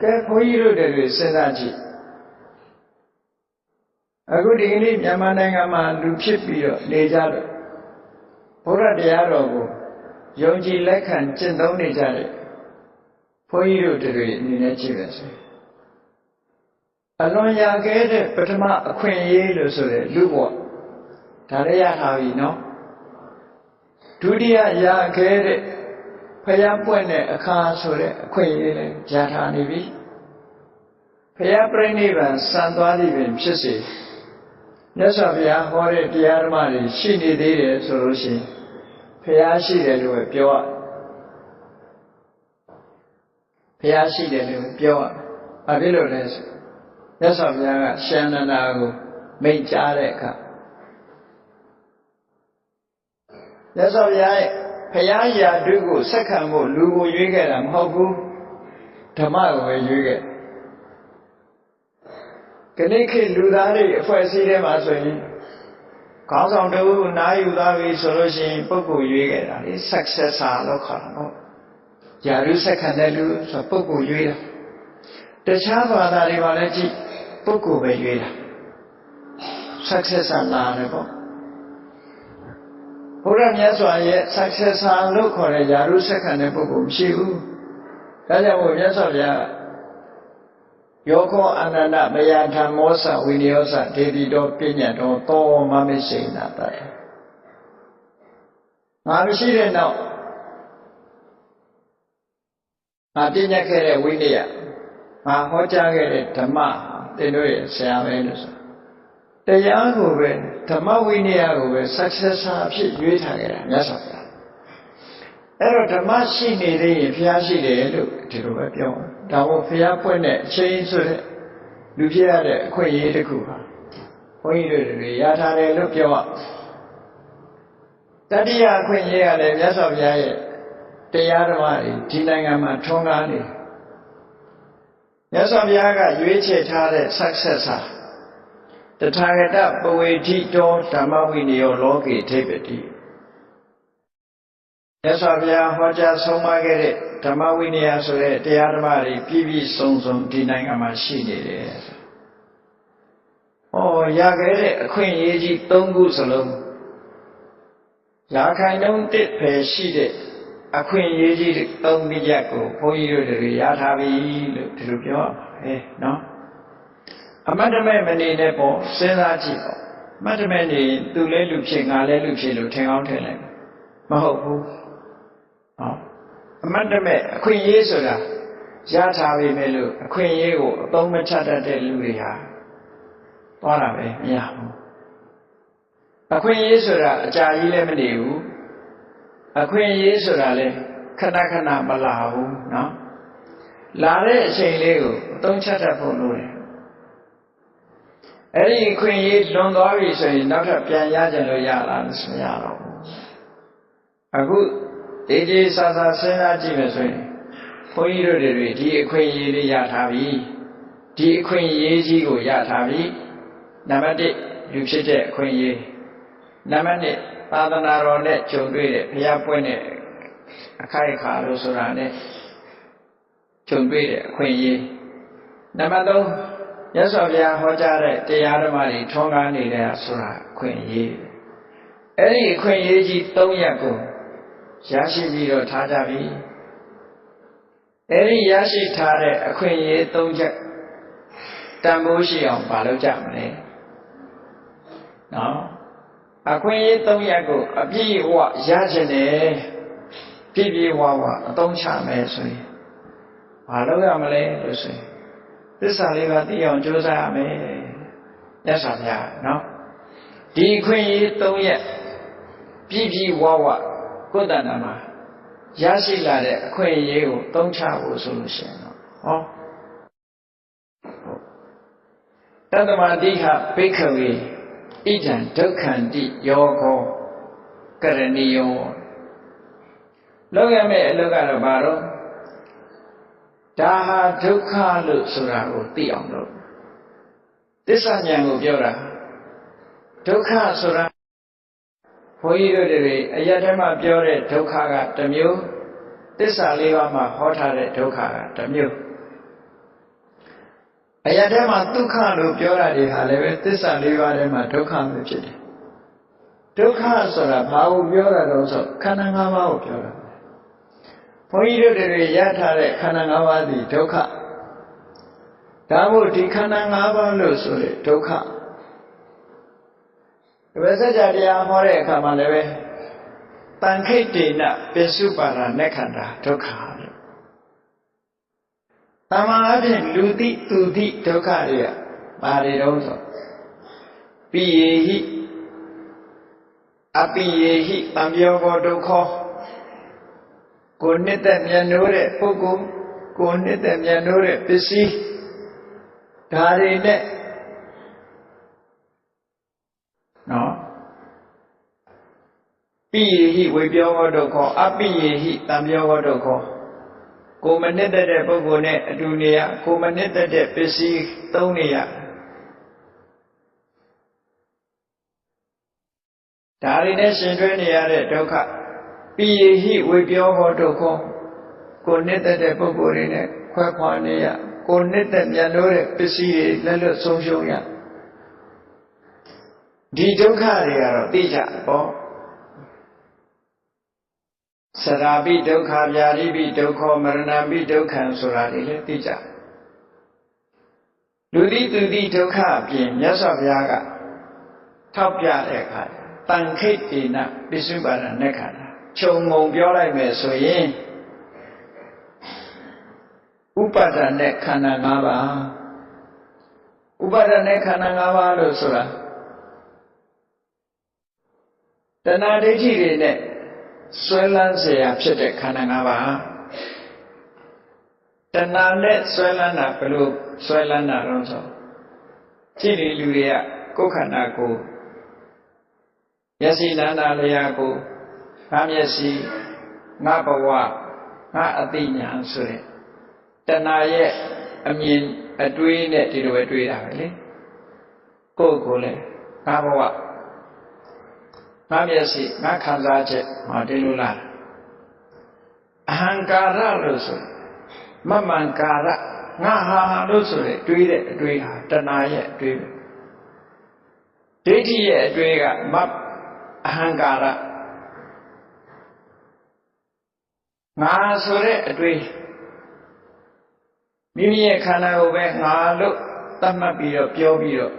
ကဲဘုန်းကြီးတို့တွေစဉ်းစားကြည့်အခုဒီကနေ့မြန်မာနိုင်ငံမှာလူဖြစ်ပြီးတော့နေကြတော့ဘုရားတရားတော်ကိုယုံကြည်လက်ခံကျင့်သုံးနေကြတဲ့ဘုန်းကြီးတို့တွေအနေနဲ့ကြည့်ပါစို့အလွန်ရခဲ့တဲ့ပထမအခွင့်အရေးလို့ဆိုတဲ့လူဘဝဒါလည်းရထားပြီနော်ဒုတိယရခဲ့တဲ့ဖယားပွင့်တဲ့အခါဆိုတဲ့အခွင့်အရေးလည်းရထားနေပြီဖယားပြိဋိဘံစံသွားသည်ပင်ဖြစ်စေမြတ်စွာဘုရားဟောတဲ့တရားဓမ္မတွေရှိနေသေးတယ်ဆိုလို့ရှိရင်ဖယားရှိတယ်လို့ပြောရဖယားရှိတယ်လို့ပြောရဘာဖြစ်လို့လဲဆိုမြတ်စွာဘုရားကရှင်အနန္ဒာကိုမိန့်ကြားတဲ့အခါမြတ်စွာဘုရားရဲ့ဘုရားရာဓုကိုဆက်ခံဖို့လူကိုရွေးခဲ့တာမဟုတ်ဘူးဓမ္မကိုပဲရွေးခဲ့ခဏခေတ်လူသားတွေအဖွဲ့အစည်းထဲမှာဆိုရင်ခေါင်းဆောင်တူနားယူသွားပြီဆိုလို့ရှိရင်ပုဂ္ဂိုလ်ရွေးခဲ့တာလေ successor လို့ခေါ်တာနော်ယာရုဆက်ခံတဲ့လူဆိုပုဂ္ဂိုလ်ရွေးတာတခြားဘာသာတွေမှာလည်းကြည့်ပုဂ္ဂိုလ်ပဲရွေးတာ successor လာတယ်ပေါ့ဘုရားမြတ်စွာရဲ့ successor လို့ခေါ်တဲ့ယာရုဆက်ခံတဲ့ပုဂ္ဂိုလ်မရှိဘူးဒါကြောင့်မို့မြတ်စွာဘုရားယောခောအနန္တမယဓမ္မောသဝိနယောသဒေတိတောပညတ်တောသောမမိစေနာတတ်ငါမရှိတဲ့နောက်ငါပညတ်ခဲ့တဲ့ဝိနည်းငါဟောကြားခဲ့တဲ့ဓမ္မသင်တို့ရဲ့ဆရာပဲလို့ဆိုတရားကိုပဲဓမ္မဝိနည်းကိုပဲ successor အဖြစ်ရွေးထားခဲ့တာမြတ်စွာဘုရားအဲ့တော့ဓမ္မရှိနေသေးရင်ဘုရားရှိတယ်လို့ဒီလိုပဲပြောဒါမို့ဘုရားဖွင့်တဲ့အချိန်ဆိုတဲ့လူဖြစ်ရတဲ့အခွင့်အရေးတစ်ခုဟာဘုန်းကြီးတို့တွေရထားတယ်လို့ပြောတတိယအခွင့်အရေးကလည်းမြတ်စွာဘုရားရဲ့တရားဓမ္မတွေဒီနိုင်ငံမှာထွန်းကားနေမြတ်စွာဘုရားကရွေးချယ်ထားတဲ့ successor တထာဂတပဝေထိတောဓမ္မဝိနယောလောကေထိပတိမြတ်စွာဘုရားဟောကြားဆုံးမခဲ့တဲ့ဓမ္မဝိနည်းဆိုတဲ့တရားဓမ္မတွေပြည့်ပြည့်စုံစုံဒီနိုင်ငံမှာရှိနေတယ်။ရခဲ့တဲ့အခွင့်အရေးကြီး၃ခုစလုံးရာခိုင်နှုန်းတစ်ပဲရှိတဲ့အခွင့်အရေးကြီး၃ရပ်ကိုဘုန်းကြီးတို့တွေရထားပြီလို့ဒီလိုပြောရမှာနော်။အမတ်တမဲ့မနေနဲ့ပေါ့စဉ်းစားကြည့်ပေါ့။အမတ်တမဲ့နေသူလဲလူဖြစ်ငါလဲလူဖြစ်လို့ထင်အောင်ထင်လိုက်မဟုတ်ဘူး။အမတ်တမဲ့အခွင့်အရေးဆိုတာရထားပြီမဲ့လို့အခွင့်အရေးကိုအသုံးမချတတ်တဲ့လူတွေဟာသွားတာပဲမရဘူးအခွင့်အရေးဆိုတာအကြာကြီးလည်းမနေဘူးအခွင့်အရေးဆိုတာလည်းခဏခဏမလာဘူးနော်လာတဲ့အချိန်လေးကိုအသုံးချတတ်ဖို့လိုတယ်အဲ့ဒီအခွင့်အရေးလွန်သွားပြီဆိုရင်နောက်ထပ်ပြန်ရကြလို့ရလားမရတော့ဘူးအခုဒီကြီးစာစာစဉ်းစားကြည့်မယ်ဆိုရင်ဘုန်းကြီးတို့တွေဒီအခွင့်အရေးလေးရထားပြီဒီအခွင့်အရေးကြီးကိုရထားပြီနံပါတ်1လူဖြစ်တဲ့အခွင့်အရေးနံပါတ်2သာသနာတော်နဲ့ကြုံတွေ့တဲ့ဘုရားပွင့်တဲ့အခိုက်အခါလို့ဆိုတာနဲ့ကြုံတွေ့တဲ့အခွင့်အရေးနံပါတ်3မြတ်စွာဘုရားဟောကြားတဲ့တရားဓမ္မတွေထွန်းကားနေတဲ့ဆိုတာအခွင့်အရေးအဲ့ဒီအခွင့်အရေးကြီး3ရပ်ကိုရရှိပြီးတော့ထားကြပြီအဲ့ဒီရရှိထားတဲ့အခွင့်အရေး၃ချက်တန်ဖိုးရှိအောင်မလုပ်ကြမလဲနော်အခွင့်အရေး၃ရပ်ကိုအပြည့်အဝရချင်တယ်ပြည့်ပြည့်ဝဝအသုံးချမယ်ဆိုရင်မလုပ်ရမလဲလို့ဆိုရင် သစ္စာလေးပါးသိအောင်ကြိုးစားရမယ်မြတ်စွာဘုရားနော်ဒီခွင့်ရေး၃ရက်ပြည့်ပြည့်ဝဝကိုယ်တဏ္ဍာမှာရရှိလာတဲ့အခွင့်အရေးကိုသုံးချဖို့ဆိုလို့ရှိရင်တော့ဟောတတ္တမတိဟဘိက္ခဝေဣဒံဒုက္ခန္တိယောဂောကရဏီယောလောက်ရမယ့်အလုပ်ကတော့ဘာတော့ဒါဟာဒုက္ခလို့ဆိုတာကိုသိအောင်လို့သစ္စာဉာဏ်ကိုပြောတာဒုက္ခဆိုတာဘုန်းကြီးတို့တွေအရတ္တမှာပြောတဲ့ဒုက္ခကတစ်မျိုးသစ္စာလေးပါးမှာဟောထားတဲ့ဒုက္ခကတစ်မျိုးအရတ္တမှာဒုက္ခလို့ပြောတာတွေဟာလည်းပဲသစ္စာလေးပါးထဲမှာဒုက္ခပဲဖြစ်တယ်ဒုက္ခဆိုတာဘာကိုပြောတာတော့ဆိုခန္ဓာ၅ပါးကိုပြောတာဘုန်းကြီးတို့တွေရထားတဲ့ခန္ဓာ၅ပါးသည်ဒုက္ခဒါမို့ဒီခန္ဓာ၅ပါးလို့ဆိုတဲ့ဒုက္ခဒီဝိဇ္ဇာတရားဟောတဲ့အခါမှာလည်းပဲတန်ခိတ်တေနပိစုပါဒနက္ခန္ဓာဒုက္ခလို့တမန်အပြင်လူတိသူတိဒုက္ခတွေကဘာတွေတုံးဆိုပိယေဟိအပိယေဟိတံပြောဘောဒုက္ခကိုနှစ်သက်မြတ်နိုးတဲ့ပုဂ္ဂိုလ်ကိုနှစ်သက်မြတ်နိုးတဲ့ပစ္စည်းဒါတွေနဲ့နော်ပိယေဟိဝေပြောဘောဒုက္ခအပိယေဟိတံပြောဘောဒုက္ခကိုမနှစ်သက်တဲ့ပုဂ္ဂိုလ်နဲ့အတူနေရကိုမနှစ်သက်တဲ့ပစ္စည်းသုံးနေရဒါတွေနဲ့ရှင်တွဲနေရတဲ့ဒုက္ခပိယေဟိဝေပြောဘောဒုက္ခကိုနှစ်သက်တဲ့ပုဂ္ဂိုလ်တွေနဲ့ခွဲခွာနေရကိုနှစ်သက်မြတ်လို့တဲ့ပစ္စည်းတွေလက်လွတ်ဆုံးရှုံးရဒီဒုက္ခတွေကတော့သိကြပေါ့သရာပိဒုက္ခဗျာတိပိဒုက္ခမရဏပိဒုက္ခံဆိုတာတွေလည်းသိကြလူတိသူတိဒုက္ခအပြင်မြတ်စွာဘုရားကထောက်ပြတဲ့အခါတန်ခိတ်တေနပိစုပါဒနက္ခန္ဓာခြုံငုံပြောလိုက်မယ်ဆိုရင်ဥပါဒနဲ့ခန္ဓာ၅ပါးဥပါဒနဲ့ခန္ဓာ၅ပါးလို့ဆိုတာတဏှာဒိဋ္ဌိတွေနဲ့ဆွဲလန်းเสียဖြစ်တဲ့ခန္ဓာ၅ပါးတဏှာနဲ့ဆွဲလန်းတာဘယ်လိုဆွဲလန်းတာတော့ဆိုကြည့်နေလူတွေကကိုယ်ခန္ဓာကိုမျက်စိလန်းတာလျာကိုငါမျက်စိငါဘဝငါအသိဉာဏ်ဆိုတဲ့တဏှာရဲ့အမြင်အတွေးနဲ့ဒီလိုပဲတွေးတာပဲလေကိုယ်ကိုလည်းငါဘဝငါမျက်စိငါခံစားချက်ဟာဒီလိုလားအဟံကာရလို့ဆိုမမံကာရငါဟာလို့ဆိုတဲ့တွေးတဲ့အတွေးဟာတဏှာရဲ့အတွေးပဲဒိဋ္ဌိရဲ့အတွေးကအဟံကာရငါဆိုတဲ့အတွေးမိမိရဲ့ခန္ဓာကိုပဲငါလို့သတ်မှတ်ပြီးတော့ပြောပြီးတော့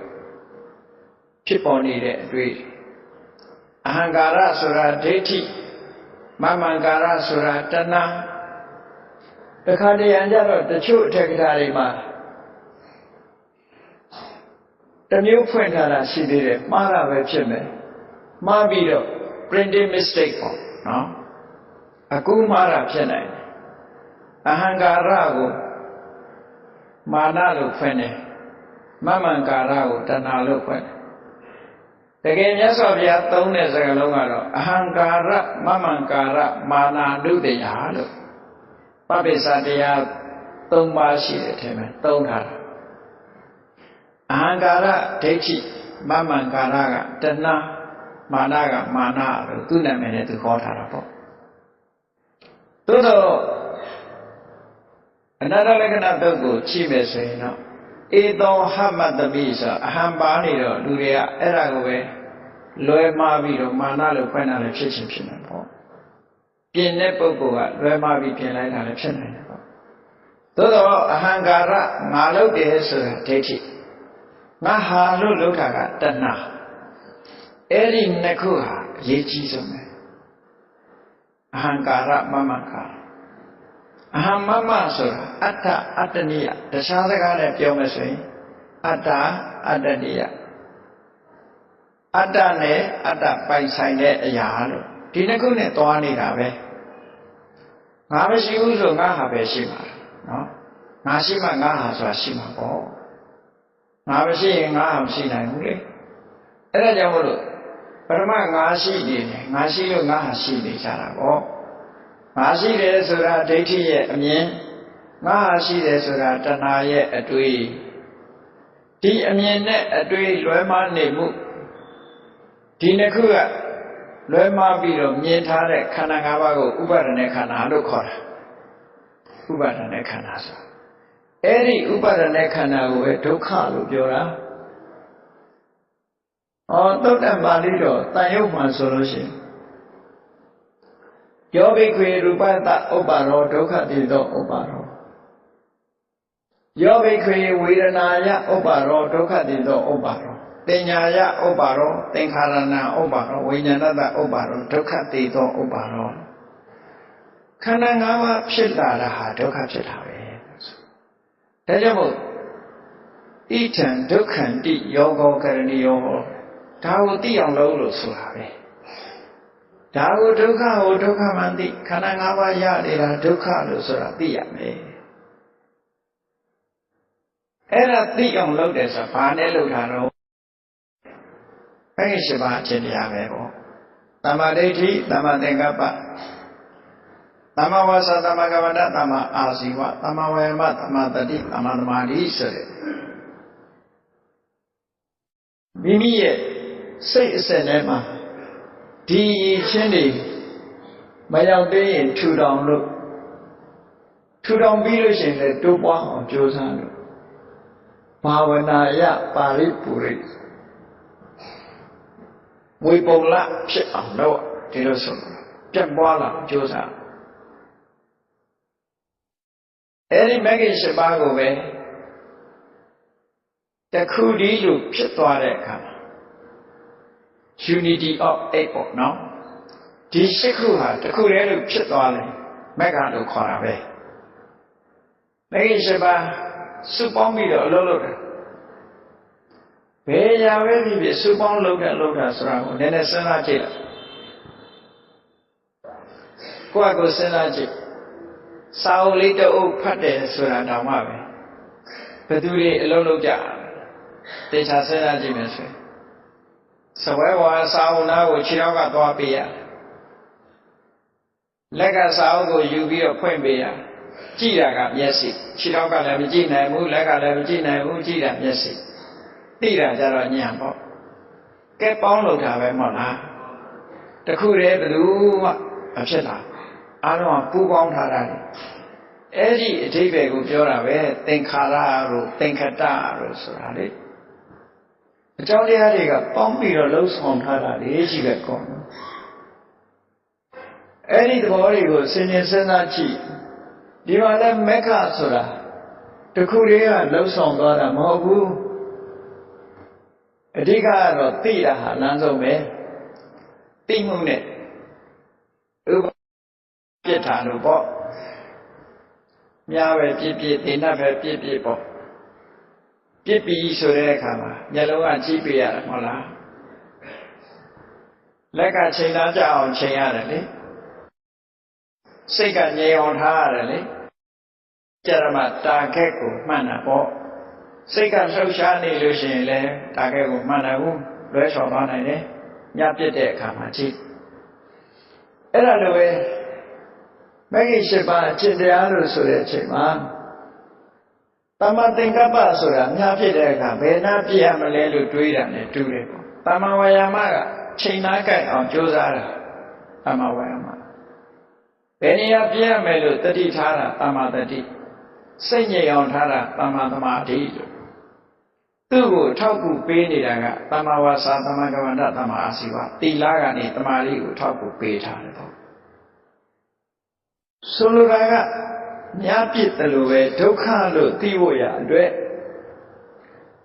ဖြစ်ပေါ်နေတဲ့အတွေးအဟံကာရဆိုတာဒိဋ္ဌိမမံကာရဆိုတာတဏှာတခါတရံကြတော့တချို့အထက်ကထာတွေမှာတစ်မျိုးဖွင့်ထားတာရှိသေးတယ်မှားတာပဲဖြစ်မယ်မှားပြီးတော့ printing mistake ပေါ့နော်အခုမှားတာဖြစ်နိုင်တယ်အဟံကာရကိုမာနလို့ဖွင့်တယ်မမံကာရကိုတဏှာလို့ဖွင့်တယ်တကယ်မြတ်စွာဘုရားသုံးတဲ့စကားလုံးကတော့အဟံကာရမမံကာရမာနာနုတ္တယလို့ပပိစ္ဆတရား၃ပါးရှိတယ်ထင်မယ်သုံးထားတာအဟံကာရဒိဋ္ဌိမမံကာရကတဏှာမာနကမာနလို့သူ့နာမည်နဲ့သူခေါ်ထားတာပေါ့သို့တော့အနတ္တလက္ခဏာတုတ်ကိုချိမယ်ဆိုရင်တော့ဧသောဟမတ္တမိဆိုအဟံပါနေတော့လူတွေကအဲ့ဒါကိုပဲလွဲမှားပြီးတော့မာနလို့ဖွင့်တာလည်းဖြစ်ချင်းဖြစ်နေပေါ့ပြင်တဲ့ပုဂ္ဂိုလ်ကလွဲမှားပြီးပြင်လိုက်တာလည်းဖြစ်နေတယ်ပေါ့သို့တော့အဟံကာရငါလုပ်တယ်ဆိုတာဒိဋ္ဌိငါဟာလို့လုပ်တာကတဏှာအဲ့ဒီနှစ်ခုဟာအရေးကြီးဆုံးပဲအဟံကာရမမံကာရ အဟံမမဆိုတာအတ္တအတ္တနိယတခြားစကားနဲ့ပြောမယ်ဆိုရင်အတ္တအတ္တနိယအတ္တနဲ့အတ္တပိုင်ဆိုင်တဲ့အရာလို့ဒီနှစ်ခုနဲ့သွားနေတာပဲငါမရှိဘူးဆိုငါဟာပဲရှိမှာနော်ငါရှိမှငါဟာဆိုတာရှိမှာပေါ့ငါမရှိရင်ငါဟာမရှိနိုင်ဘူးလေအဲ့ဒါကြောင့်မို့လို့ပရမငါရှိနေတယ်ငါရှိလို့ငါဟာရှိနေကြတာပေါ့ငါရှိတယ်ဆိုတာဒိဋ္ဌိရဲ့အမြင်ငါဟာရှိတယ်ဆိုတာတဏှာရဲ့အတွေးဒီအမြင်နဲ့အတွေးလွဲမှားနေမှုဒီနှစ်ခုကလွဲမှားပြီးတော့မြင်ထားတဲ့ခန္ဓာ၅ပါးကိုဥပါဒณะခန္ဓာလို့ခေါ်တာဥပါဒณะခန္ဓာဆိုအဲ့ဒီဥပါဒณะခန္ဓာကိုပဲဒုက္ခလို့ပြောတာသုတ္တပါဠိတော်တန်ရုပ်မှဆိုလို့ရှိရင်ယောဘိခွေရူပတ္တဥပ္ပါရောဒုက္ခတိသောဥပ္ပါရောယောဘိခွေဝေဒနာယဥပ္ပါရောဒုက္ခတိသောဥပ္ပါရောတင်ညာယဥပ္ပါရောသင်္ခါရဏဥပ္ပါရောဝိညာဏတ္တဥပ္ပါရောဒုက္ခတိသောဥပ္ပါရောခန္ဓာ၅ပါးဖြစ်လာတာဟာဒုက္ခဖြစ်တာပဲဒါကြောင့်မို့ဣထံဒုက္ခန္တိယောဂောကရဏီယောဒါကိုသိအောင်လုပ်လို့ဆိုတာပဲဒါကိုဒုက္ခကိုဒုက္ခမှန်သိခန္ဓာ၅ပါးရနေတာဒုက္ခလို့ဆိုတာသိရမယ်အဲ့ဒါသိအောင်လုပ်တယ်ဆိုတာဘာနဲ့လုပ်တာတော့အဲ့ဒီ7ပါးအချက်တရားပဲပေါ့သမ္မာဒိဋ္ဌိသမ္မာသင်္ကပ္ပသမ္မာဝါစာသမ္မာကမ္မန္တသမ္မာအာဇီဝသမ္မာဝါယာမသမ္မာတတိသမ္မာသမာဓိဆိုတဲ့မိမိရဲ့စိတ်အစဉ်ထဲမှာဒီချင်းတွေမရောက်သေးရင်ထူထောင်လို့ထူထောင်ပြီးလို့ရှိရင်လည်းတိုးပွားအောင်ကြိုးစားလို့ဘာဝနာယပါရိပူရိဝိပုံလဖြစ်အောင်လို့ဒီလိုဆိုပြတ်ပွားလာကြိုးစားအဲ့ဒီမဂ္ဂင်7ပါးကိုပဲတခုတည်းလို့ဖြစ်သွားတဲ့အခါ unity of 8ပေါ့နော်ဒီ8ခုဟာတခုတည်းလို့ဖြစ်သွားတယ်မဂ္ဂလို့ခေါ်တာပဲမဂ္ဂင်7ပါးစုပေါင်းပြီးတော့အလုပ်လုပ်တယ်ဘယ်ရာပဲဖြစ်စုပေါင်းလုပ်တာဆိုတာကိုနည်းနည်းစဉ်းစားကြည့်လိုက်ကိုယ့်အကိုစဉ်းစားကြည့်စာအုပ်လေးတစ်အုပ်ဖတ်တယ်ဆိုတာတောင်မှပဲဘယ်သူတွေအလုပ်လုပ်ကြတေချာစဉ်းစားကြည့်မယ်ဆိုရင်စဝဲဝါစာအုပ်နာကိုခြေထောက်ကသွားပေးရလက်ကစာအုပ်ကိုယူပြီးတော့ဖွင့်ပေးရကြည့်တာကမျက်စိခြေထောက်ကလည်းမကြည့်နိုင်ဘူးလက်ကလည်းမကြည့်နိုင်ဘူးကြည့်တာမျက်စိသိတာကြတော့ညံ့ပေါ့ကဲပေါင်းလုပ်တာပဲမဟုတ်လားတခုတည်းဘယ်သူမှမဖြစ်တာအားလုံးကပူပေါင်းထားတာလေအဲ့ဒီအဓိပ္ပာယ်ကိုပြောတာပဲသင်္ခါရတို့သင်္ခတတို့ဆိုတာလေအကြောင်းတရားတွေကပေါင်းပြီးတော့လှုပ်ဆောင်ထားတာလေရှိပဲကောအဲ့ဒီသဘောတွေကိုစဉ်းကျင်စဉ်းစားကြည့်ဒီမှာလည်းမက္ခဆိုတာတခုတည်းကလှုပ်ဆောင်သွားတာမဟုတ်ဘူးအဓိကကတော့သိတာဟာလမ်းဆုံးပဲသိမှုနဲ့ဥပပြစ်တာလို့ပေါ့များပဲပြစ်ပြစ်ဒိဋ္ဌပဲပြစ်ပြစ်ပေါ့ပြစ်ပြီးဆိုတဲ့အခါမှာမျက်လုံးကကြည့်ပြရတယ်မဟုတ်လားလက်ကချိန်သားကြအောင်ချိန်ရတယ်လေစိတ်ကငြိမ်အောင်ထားရတယ်လေကြရမတာခက်ကိုမှန်တာပေါ့စိတ်ကလှုပ်ရှားနေလို့ရှိရင်လည်းတာခက်ကိုမှန်တယ်ဘူးလွဲချော်သွားနိုင်တယ်ညပြစ်တဲ့အခါမှာကြည့်အဲ့ဒါလိုပဲမဂ္ဂင်7ပါးအကျင့်တရားလို့ဆိုတဲ့အချိန်မှာသမ္မာသင်္ကပ္ပဆိုတာညဖြစ်တဲ့အခါဘယ်နှပြည့်ရမလဲလို့တွေးတာနဲ့တူတယ်ပေါ့သမ္မာဝါယာမကချိန်နာကြိုက်အောင်ကြိုးစားတာသမ္မာဝါယာမဘယ်နေရာပြည့်ရမယ်လို့တတိထားတာသမ္မာတတိစိတ်ငြိမ်အောင်ထားတာသမ္မာသမာဓိလို့သူ့ကိုထောက်ကူပေးနေတာကသမ္မာဝါစာသမ္မာကမ္မန္တသမ္မာအာဇီဝသီလကနေတမာတိကိုထောက်ကူပေးထားတယ်ပေါ့ဆိုလိုတာကများပြစ်တယ်လို့ပဲဒုက္ခလို့သိဖို့ရအတွက်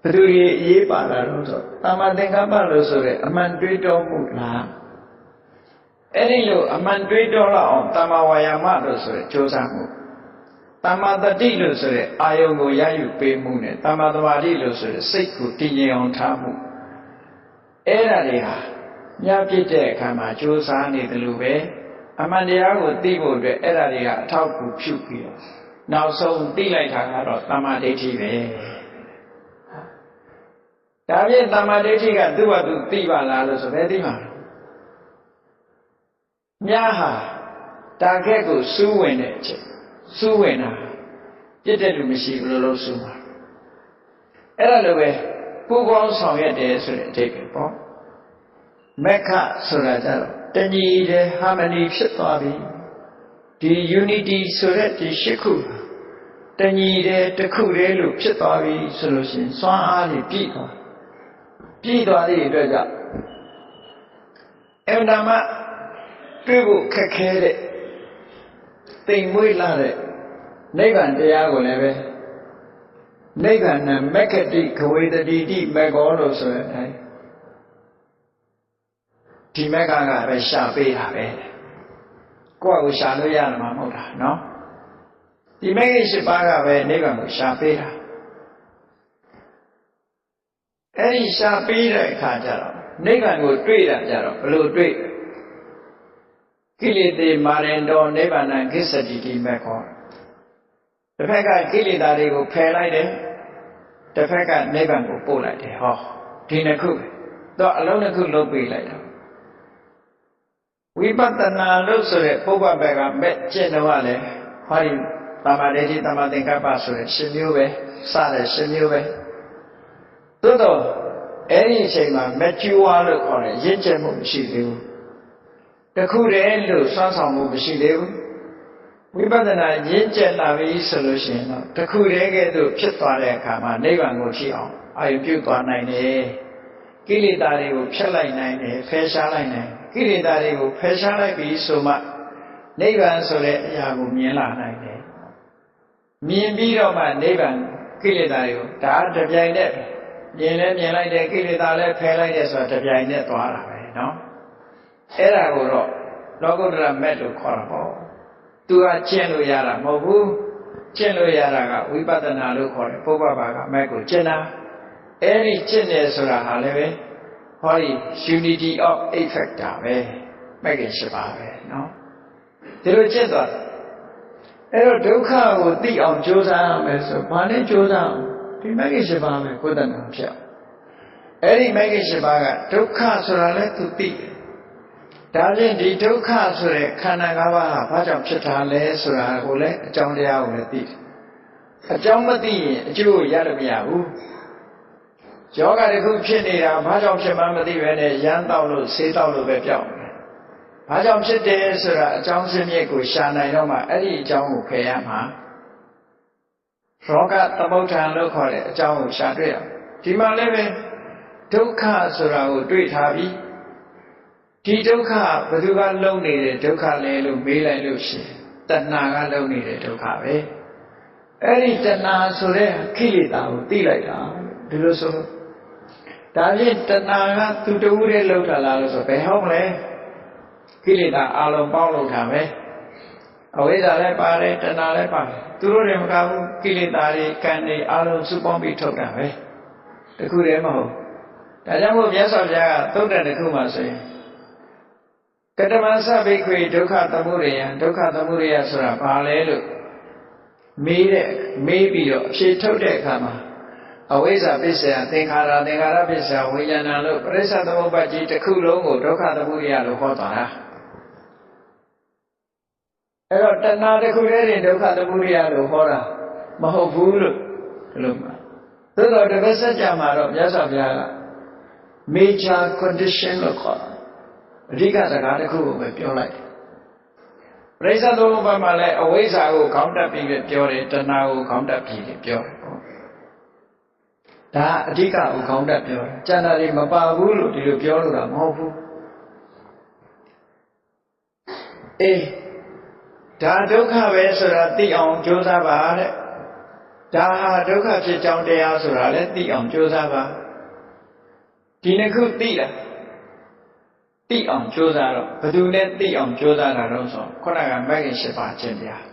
ဘယ်သူတွေအရေးပါလာတော့ဆိုသမ္မာသင်္ကပ္ပလို့ဆိုရဲအမှန်တွေးတောမှုလားအဲ့ဒီလိုအမှန်တွေးတောလောက်အောင်သမ္မာဝါယာမလို့ဆိုရဲကြိုးစားမှု တမ္မာတတိလို့ဆိုတဲ့အာယုံကိုရယူပေးမှုနဲ့တမ္မာသမာဓိလို့ဆိုတဲ့စိတ်ကိုတည်ငြိမ်အောင်ထားမှုအဲ့ဒါတွေဟာညပြည့်တဲ့အခါမှာကြိုးစားနေတယ်လို့ပဲအမှန်တရားကိုသိဖို့အတွက်အဲ့ဒါတွေကအထောက်အကူပြုပြီးတော့နောက်ဆုံးသိလိုက်တာကတော့တမ္မာဒိဋ္ဌိပဲဒါဖြင့်တမ္မာဒိဋ္ဌိကသူ့ဘာသူသိပါလားလို့ဆိုဘယ်သိမှာလဲမြားဟာတာခက်ကိုစူးဝင်တဲ့အချိန်စူးဝင်တာပြစ်တဲ့လူမရှိဘူးလို့စူးမှာအဲ့ဒါလိုပဲပူပေါင်းဆောင်ရွက်တယ်ဆိုတဲ့အဓိပ္ပာယ်ပေါ့မက္ခဆိုတာကြတော့တညီတဲ့ harmony ဖြစ်သွားပြီဒီ unity ဆိုတဲ့ဒီရှစ်ခုတညီတဲ့တစ်ခုတည်းလို့ဖြစ်သွားပြီဆိုလို့ရှိရင်စွမ်းအားတွေပြည့်သွားတဲ့အတွက်ကြောင့်အမှန်တမ်းတွေ့ဖို့ခက်ခဲတဲ့တိမ်မွေးလာတဲ့နိဗ္ဗာန်တရားကိုလည်းပဲနိဗ္ဗာန်မက္ခတိခဝေတတိတိမေကောလို့ဆိုတဲ့အတိုင်းဒီမက္ခကပဲရှာပေးတာပဲကိုယ့်ကိုရှာလို့ရမှာမဟုတ်တာနော်ဒီမဂ္ဂင်၈ပါးကပဲနိဗ္ဗာန်ကိုရှာပေးတာအဲ့ဒီရှာပေးတဲ့အခါကျတော့နိဗ္ဗာန်ကိုတွေ့တာကြတော့ဘယ်လိုတွေ့ကိလေသာမာရင်တော်နိဗ္ဗာန်ကိစ္စတိတိမေခောတစ်ဖက်ကကိလေသာတွေကိုဖယ်လိုက်တယ်တစ်ဖက်ကနိဗ္ဗာန်ကိုပို့လိုက်တယ်ဟောဒီနှစ်ခုပဲတော့အလုံးနှစ်ခုလုံးပေးလိုက်တော့ဝိပဿနာလို့ဆိုတဲ့ပုဗ္ဗဘက်ကမဲ့ကျင့်တော့လေဟောဒီတမ္မာဒိဋ္ဌိတမ္မာသင်္ကပ္ပဆိုတဲ့၈မျိုးပဲစတဲ့၈မျိုးပဲသို့တော့အဲ့ဒီအချိန်မှာ mature လို့ခေါ်တဲ့ရင့်ကျက်မှုမရှိသေးဘူးတခုတည်းလို့စွမ်းဆောင်မှုမရှိသေးဘူးဝိပဿနာရင့်ကျက်လာပြီဆိုလို့ရှိရင်တော့တခုတည်းကဲ့သို့ဖြစ်သွားတဲ့အခါမှာနိဗ္ဗာန်ကိုဖြစ်အောင်အာရုံပြုသွားနိုင်တယ်ကိလေသာတွေကိုဖျက်လိုက်နိုင်တယ်ဖယ်ရှားလိုက်နိုင်ကိလေသာတွေကိုဖယ်ရှားလိုက်ပြီဆိုမှနိဗ္ဗာန်ဆိုတဲ့အရာကိုမြင်လာနိုင်တယ်မြင်ပြီးတော့မှနိဗ္ဗာန်ကိလေသာတွေကိုဒါတပြိုင်တည်းမြင်လဲမြင်လိုက်တယ်ကိလေသာလည်းဖယ်လိုက်တယ်ဆိုတာတပြိုင်တည်းသွားတာပဲနော်အဲ့ဒါကိုတော့လောကုတ္တရာမက်လို့ခေါ်တာပေါ့သူကကျင့်လို့ရတာမဟုတ်ဘူးကျင့်လို့ရတာကဝိပဿနာလို့ခေါ်တယ်ပုဗ္ဗဘာကမက်ကိုကျင့်တာအဲ့ဒီကျင့်တယ်ဆိုတာဟာလည်းပဲဟောဒီ unity of eight factor ပဲမက်ကင်၈ပါးပဲနော်ဒီလိုကျင့်သွားတယ်အဲ့တော့ဒုက္ခကိုသိအောင်ကြိုးစားရမယ်ဆိုဘာနဲ့ကြိုးစားအောင်ဒီမဂ္ဂင်၈ပါးပဲကိုယ်တဏ္ဍာဖြစ်အဲ့ဒီမဂ္ဂင်၈ပါးကဒုက္ခဆိုတာလဲသူသိတယ်ဒါဖြင့်ဒီဒုက္ခဆိုတဲ့ခန္ဓာ၅ပါးဟာဘာကြောင့်ဖြစ်တာလဲဆိုတာကိုလည်းအကြောင်းတရားကိုလည်းသိတယ်အကြောင်းမသိရင်အကျိုးကိုရလို့မရဘူးယောဂတစ်ခုဖြစ်နေတာဘာကြောင့်ဖြစ်မှမသိပဲနဲ့ရမ်းတောက်လို့ဆေးတောက်လို့ပဲပြောင်းတယ်ဘာကြောင့်ဖြစ်တယ်ဆိုတာအကြောင်းစမြစ်ကိုရှာနိုင်တော့မှအဲ့ဒီအကြောင်းကိုဖယ်ရမှာရောဂသမုဋ္ဌာန်လို့ခေါ်တဲ့အကြောင်းကိုရှာတွေ့အောင်ဒီမှာလည်းပဲဒုက္ခဆိုတာကိုတွေ့ထားပြီးဒီဒုက္ခဘယ်သူကလုံနေတဲ့ဒုက္ခလဲလို့မေးလိုက်လို့ရှိရင်တဏှာကလုံနေတဲ့ဒုက္ခပဲအဲ့ဒီတဏှာဆိုတဲ့ခိလေသာကိုသိလိုက်တာဒီလိုဆိုဒါဖြင့်တဏှာကသူတဦးတည်းလုံတာလားလို့ဆိုဘယ်ဟုတ်မလဲကိလေသာအလုံးပေါင်းလို့တာပဲအဝိဇ္ဇာလည်းပါတယ်တဏှာလည်းပါတယ်သူတို့တွေမကဘူးကိလေသာတွေကံတွေအလုံးစုပေါင်းပြီးထုတ်တာပဲတခုတည်းမဟုတ်ဒါကြောင့်မို့မြတ်စွာဘုရားကသုတ်တန်တစ်ခုမှဆိုရင်ကတမသဗ္ဗိခွေဒုက္ခသမုဒယဒုက္ခသမုဒယဆိုတာဘာလဲလို့မေးပြီးတော့အဖြေထုတ်တဲ့အခါမှာအဝိဇ္ဇာပစ္စယသင်္ခါရပစ္စယဝိညာဏလို့ပရိစ္ဆသမုပ္ပါဒ်ကြီးတစ်ခုလုံးကိုဒုက္ခသမုဒယလို့ဟောသွားတာအဲ့တော့တဏှာတစ်ခုတည်းတင်ဒုက္ခသမုဒယလို့ဟောတာမဟုတ်ဘူးလို့ဒီလိုမှသို့တော်တပတ်ဆက်ကြမှာတော့မြတ်စွာဘုရားက major condition လို့ခေါ်တာအဓိကစကားတစ်ခုကိုပဲပြောလိုက်တယ်ပရိစ္ဆသမုပ္ပါဒ်မှာလည်းအဝိဇ္ဇာကိုခေါင်းတက်ပြီးပြောတယ်တဏှာကိုခေါင်းတက်ပြီးပြောတယ်ပေါ့ဒါအဓိကကိုခေါင်းတက်ပြောတယ်ကျန်တာတွေမပါဘူးလို့ဒီလိုပြောလို့တာမဟုတ်ဘူးအေးဒါဒုက္ခပဲဆိုတာသိအောင်ကြိုးစားပါတဲ့ဒါဟာဒုက္ခဖြစ်ကြောင်းတရားဆိုတာလည်းသိအောင်ကြိုးစားပါဒီနှစ်ခုသိအောင်ကြိုးစားတော့ဘယ်သူနဲ့သိအောင်ကြိုးစားတာတော့ဆိုခုနကမဂ္ဂင်၈ပါးကျင့်တရား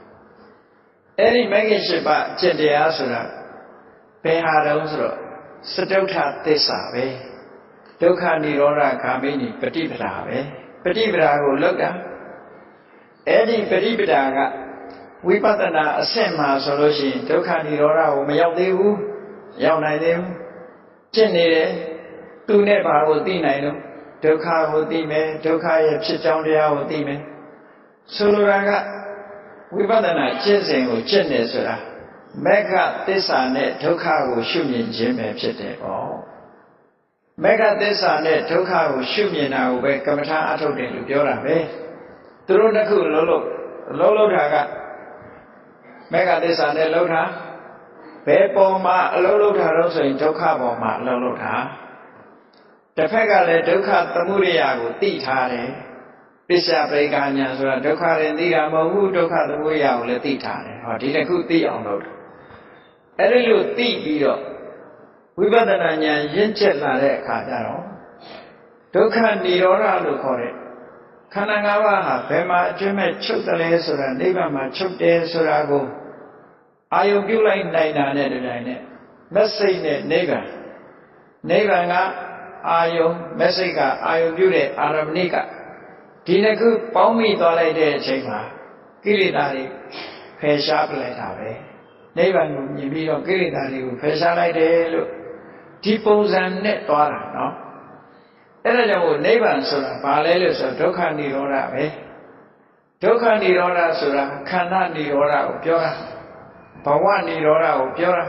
Eri Magi Shiba Jendia Sura Behadam Sura Sadota Tesabe Dokha Nirora Kamini Patibrave Patibrago Loga Eri Patibraga Wipatana Asema Solution Dokha Nirora Mayau Yaunai Jenny Tune Barodina Dokha Hodime Dokha Chichondia Hodime Soluraga Wipatana Chesing or Chenesura Mega Tessa net Dokha will shoot me in Jimmy Pite. Mega Tessa net Dokha will shoot me now where Kamata Ato de Lubiola Bay. Through the cool Lolo Taga Mega Tessa net Lota Bebo Ma Lolo Tarosa in Dokha Ma Lolota. The Pegale Dokha Tamuria will teach her. Pisa Preganya Sura Dokha and the Amahu Dokha the way out let it or did a good tea on load. A little tea beer. We got an onion Yinchetla Kadaro. Dokha Nirora look for it. Kanagawa, Pema, Jumet Chutale Sura, Nibama Chute Surago. Ayogula in Nina Nedine. Message Nega. Nega Ayo, Messica, Ayogule, Arabnica. Dinaku, Pomi Dolade Chema, Kilidari, Pesha Pletabe. Never knew me of Kilidari, Pesha Lade, Tipos and Net Dora, no? Elena Nevan Sura, Parallelus of Dokha Nirora, Dokha Nirora Sura, Kana Nirora, Piora, Pawan Nirora, Piora.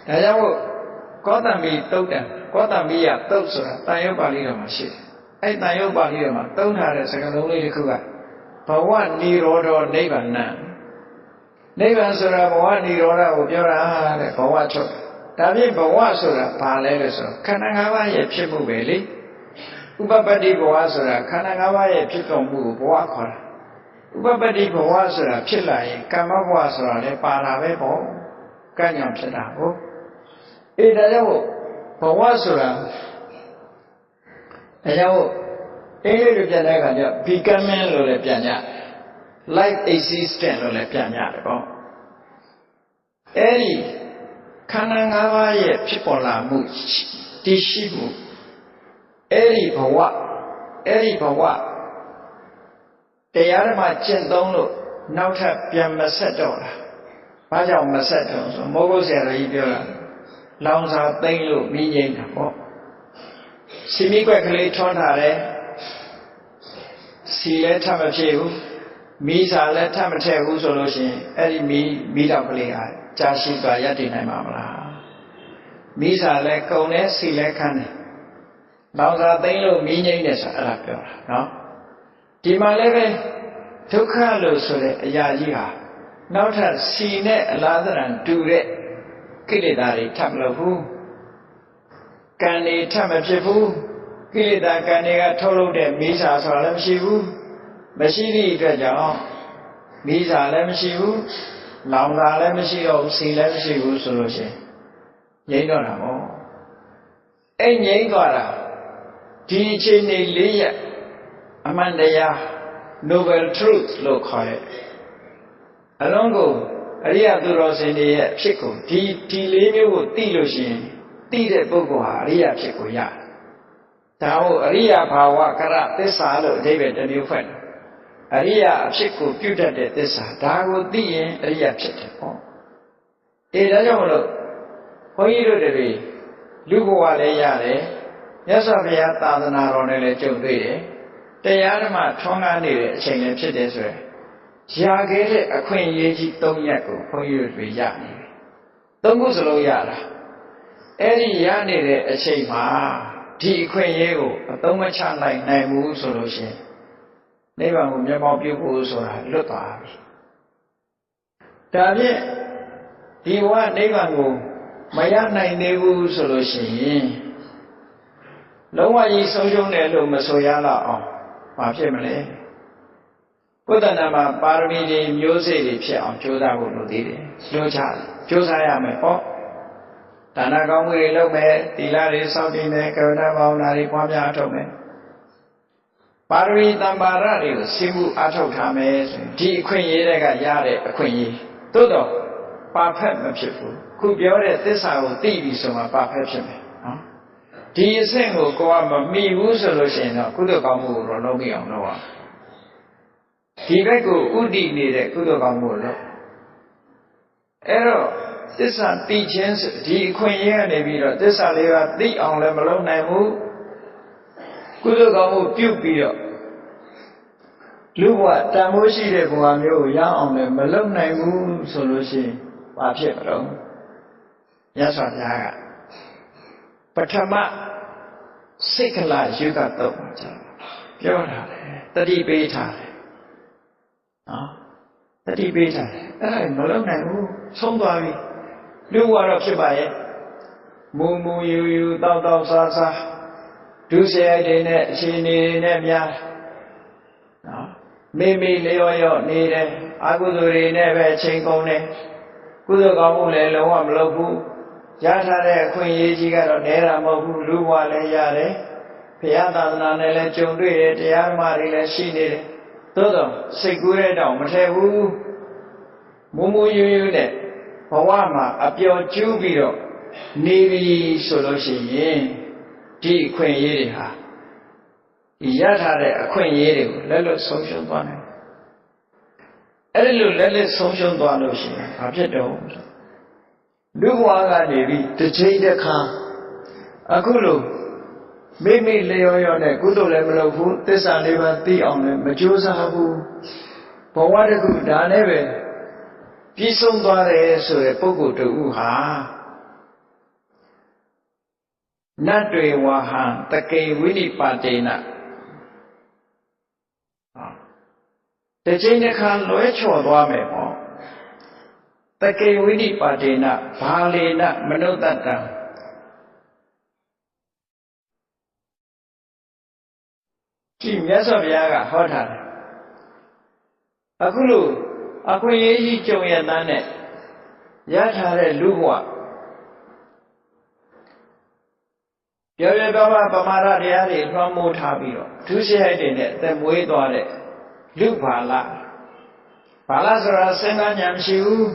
Tayawo, Kotami Totem, Kotamia Tosura, Tayo Balino Machine. I know about you, don't have a second only Kuga. But one near order neighbor nan. Neighbor Sura, one near order of your eye for what? David Bawasura, Paraleso, Kanagawa, Chimu Valley. Ubabadi Bawasura, Kanagawa, Chimu, Boakor. Ubabadi Bawasura, Chilai, Kamawasura, Paravepo, Kanyam Sedabo. Idao, Bawasura. Now, Picaman Lola Piana, life existent Lola Piana. Eri Kanagawa Pipola Much, Tishibu, Eri Pawa, they are my Chendonlo, now tap Yamasetona, Baja Maseto, Mogos Area, Lounza Bengo, meaning. Simiqually Tonare Sile Tamachehu, Misa let Tamachehu solution, Eddie meet up Lea, Jashi by Yatina Mamla. Misa let Kone, Sile Cane. Now that they know meaning is a lapper, no? Timaleve took her Lusule Yajiha. Now that seen it rather than do it. Kilidari Tamlavu. Kani Tamachifu, Kilida Kaniga Tolo de Misa Solam Shivu, Mashidi Drajan, Misa Lem Shivu, Langa Lem Shivu, Si Lem Shivu solution. Yenonamo. En Yengara, teaching Lia, Amandaya, Noble Truth, look high. Alongo, Aria Duros in the Chico, Tilinu, Tilushin. Tide Bogoa, Ria Chicoya. Tao, Ria Pawa, Kara, Tessa, David, the new friend. Ria Chico, Puta de Tessa, Dago, Dien, Ria Chico. Edajolo, Hoyo de Be, Lugoa Yare, Yasavia Tadana Ronele Jode, Tayarama, Tonga Nere, Chain Chedesre. Jagere, a queen Yeji, Tom Yako, Hoyo de Yani. Dongusolo Yara. Eri Yani a chema, tea queen yeo, a domachan like Namu solution. Never whom your mob pupils or look at. David, the one never go, Mayana Nevu solution. No one is social Nelo Masoyala or Mapimale. Put the number Parmidi music, Joda will do it. No child, Josiah may. Tanagong will look at the Larry something they go down Larry Pamia to me. Parvi Tambarari, Sibu Atokame, T. Queen Yega Yare, a queen. သို့တော့ပါဖက်မဖြစ်ဘူးခုပြောတဲ့သစ္စာကိုသိပြီဆိုမှပါဖက်ဖြစ်မယ်နော်ဒီအဆင့်ကိုကိုကမမိဘူးဆိုလို့ရှိရင်တော့ကုသိုလ်ကောင်းမှုကိုတော့လုပ်မိအောင်လုပ်ရဒီဘက်ကိုဥတည်နေတဲ့ကုသိုလ်ကောင်းမှုကိုလုပ်အဲ့တော့သစ္စာသိခြင်းဒီအခွင့်အရေးကနေပြီးတော့သစ္စာလေးပါးသိအောင်လည်းမလုပ်နိုင်ဘူးကုသိုလ်ကောင်းမှုပြုပြီးတော့လူဘဝတန်ဖိုးရှိတဲ့ဘဝမျိုးကိုရအောင်လည်းမလုပ်နိုင်ဘူးဆိုလို့ရှိရင်ဘာဖြစ်မလို့မြတ်စွာဘုရားကပထမစိတ်ကလယုဂတော့ပြောတာလေတတိပေးထားတယ်နော်တတိပေးထားတယ်အဲ့ဒါမလုပ်နိုင်ဘူးဆုံးသွားပြီလူဘဝတော့ဖြစ်ပါရဲ့မူမူယူယူတောက်တောက်စားစားဒုစရိုက်တွေနဲ့အခြေအနေတွေနဲ့များနော်မိမိလျော့လျော့နေတယ်အကုသိုလ်တွေနဲ့ပဲချိန်ကုန်တယ်ကုသိုလ်ကောင်းမှုလည်းလုံးဝမလုပ်ဘူးရထားတဲ့အခွင့်အရေးကြီးကတော့နဲတာမဟုတ်ဘူးလူဘဝလည်းရတယ်ဘုရားသာသနာနဲ့လည်းကြုံတွေ့တယ်တရားဓမ္မတွေလည်းရှိနေတယ်သို့တော့စိတ်ကူးတဲ့တောင်မထည့်ဘူးမူမူယူယူနဲ့ဘဝမှာအပျော်ကျူးပြီးတော့နေပြီဆိုလို့ရှိရင်ဒီအခွင့်အရေးတွေဟာရထားတဲ့အခွင့်အရေးတွေကိုလက်လွတ်ဆုံးရှုံးသွားတယ်အဲ့ဒီလိုလက်လွတ်ဆုံးရှုံးသွားလို့ရှိရင်ဘာဖြစ်တော့လူဘဝကနေပြီးတစ်ချိန်တစ်ခါအခုလိုမိမိလျော်ရောနဲ့ကုသိုလ်လည်းမလုပ်ဘူးသစ္စာလေးပါးသိအောင်လည်းမကြိုးစားဘူးဘဝတခုဒါနဲ့ပဲပြီးဆုံးသွားတယ်ဆိုတဲ့ပုဂ္ဂိုလ်တူဟာနတ်တွေဝါဟံတကေဝိနိပါတေနတစ်ချိန်တစ်ခါလွဲချော်သွားမယ်ပေါ့တကေဝိနိပါတေနဘာလေနမနုဿတ္တံဒီမြတ်စွာဘုရားကဟောထားတယ်အခုလို့အခွင့်အရေးကြီးကြုံရတဲ့နဲ့ရထားတဲ့လူဘဝပြောပြတော့ပမာဒတရားတွေလွှမ်းမိုးထားပြီးတော့ဒုစရိုက်တွေနဲ့အသက်မွေးသွားတဲ့လူဘာလဆိုတာစဉ်းစားဉာဏ်မရှိဘူး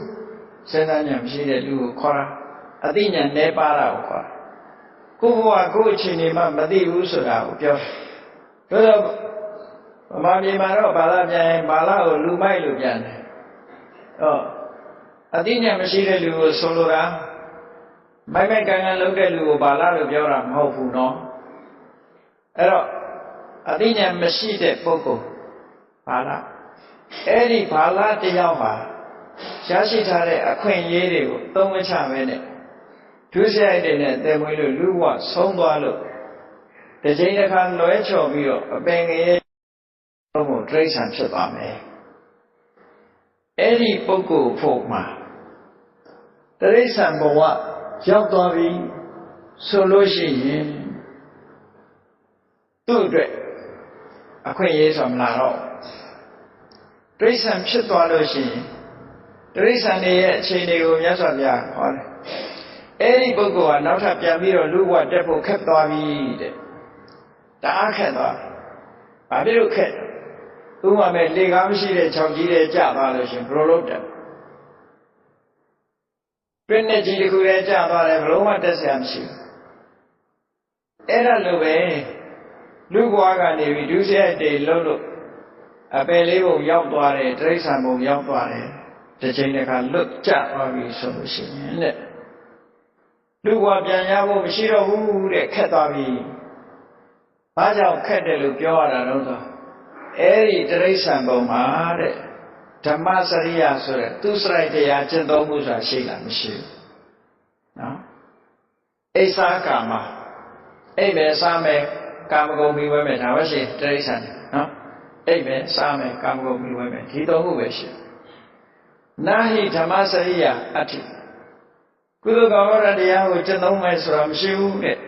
စဉ်းစားဉာဏ်မရှိတဲ့လူကိုခေါ်တာအသိဉာဏ်နည်းပါးတာကိုခေါ်တာကိုယ့်ဘဝကိုယ့်အခြေအနေမှမသိဘူးဆိုတာကိုပြောတယ်ဒါတော့ဗမာပြည်မှာတော့ဘာလပြန်ရင်ဘာလကိုလူမိုက်လို့ပြန်တယ်အသိဉာဏ်မရှိတဲ့လူကိုဆိုလိုတာမိုက်ကန်လုပ်တဲ့လူကိုဘာလလို့ပြောတာမဟုတ်ဘူးနော်အဲ့တော့အသိဉာဏ်မရှိတဲ့ပုဂ္ဂိုလ်ဘာလအဲ့ဒီဘာလတယောက်ဟာရရှိထားတဲ့အခွင့်အရေးတွေကိုသုံးမချပဲနဲ့ဒုစရိုက်တွေနဲ့တည်မွေးလို့လူဘဝဆုံးသွားလို့တစ်ချိန်တစ်ခါလွဲချော်ပြီးတော့အပင်ငယ်တော့ကိုတိရစ္ဆာန်ဖြစ်သွားမယ်အဲ့ဒီပုဂ္ဂိုလ်ဖို့မှာတိရစ္ဆာန်ဘဝရောက်သွားပြီဆိုလို့ရှိရင်သူ့အတွက်အခွင့်အရေးဆိုမလာတော့တိရစ္ဆာန်ဖြစ်သွားလို့ရှိရင်တိရစ္ဆာန်တွေရဲ့အခြေအနေကိုမြတ်စွာဘုရားဟောတယ်အဲ့ဒီပုဂ္ဂိုလ်ကနောက်ထပ်ပြန်ပြီးတော့လူဘဝတက်ဖို့ခက်သွားပြီတဲ့တအားခက်သွားတယ်ဘာဖြစ်လို့ခက်ဥပမာမဲ့လေကားမရှိတဲ့ခြောက်ကြီးတဲ့ကျသွားလို့ရှိရင်ဘယ်လိုလုပ်တယ်ပြင်းနဲ့ကြီးတစ်ခုလည်းကျသွားတယ်ဘယ်လိုမှတက်ဆရာမရှိဘူးအဲ့ဒါလိုပဲလူဘဝကနေပြီးဒုစရိုက်တွေလုံးလို့အပယ်လေးပုံရောက်သွားတယ်တိရစ္ဆာန်ပုံရောက်သွားတယ်တစ်ချိန်တစ်ခါလွတ်ကျသွားပြီဆိုလို့ရှိရင်တဲ့လူဘဝပြန်ရဖို့မရှိတော့ဘူးတဲ့ခက်သွားပြီဘာကြောင့်ခက်တယ်လို့ပြောရတာတော့ဆိုအဲ့ဒီတိရစ္ဆာန်ပုံမှာတဲ့ဓမ္မစရိယဆိုတဲ့သူစရိုက်တရားကျင့်သုံးမှုဆိုတာရှိလားမရှိဘူးနော်အိစာကာမအိမယ်စားမယ်ကာမဂုဏ်ပြီးဝဲမယ်ဒါပဲရှိတိရစ္ဆာန်နော်အိမယ်စားမယ်ကာမဂုဏ်ပြီးဝဲမယ်ဒီသုံးခုပဲရှိနာဟိဓမ္မစရိယအဋ္ဌိကုသိုလ်ကောင်းတဲ့တရားကိုကျင့်သုံးမယ်ဆိုတာမရှိဘူးတဲ့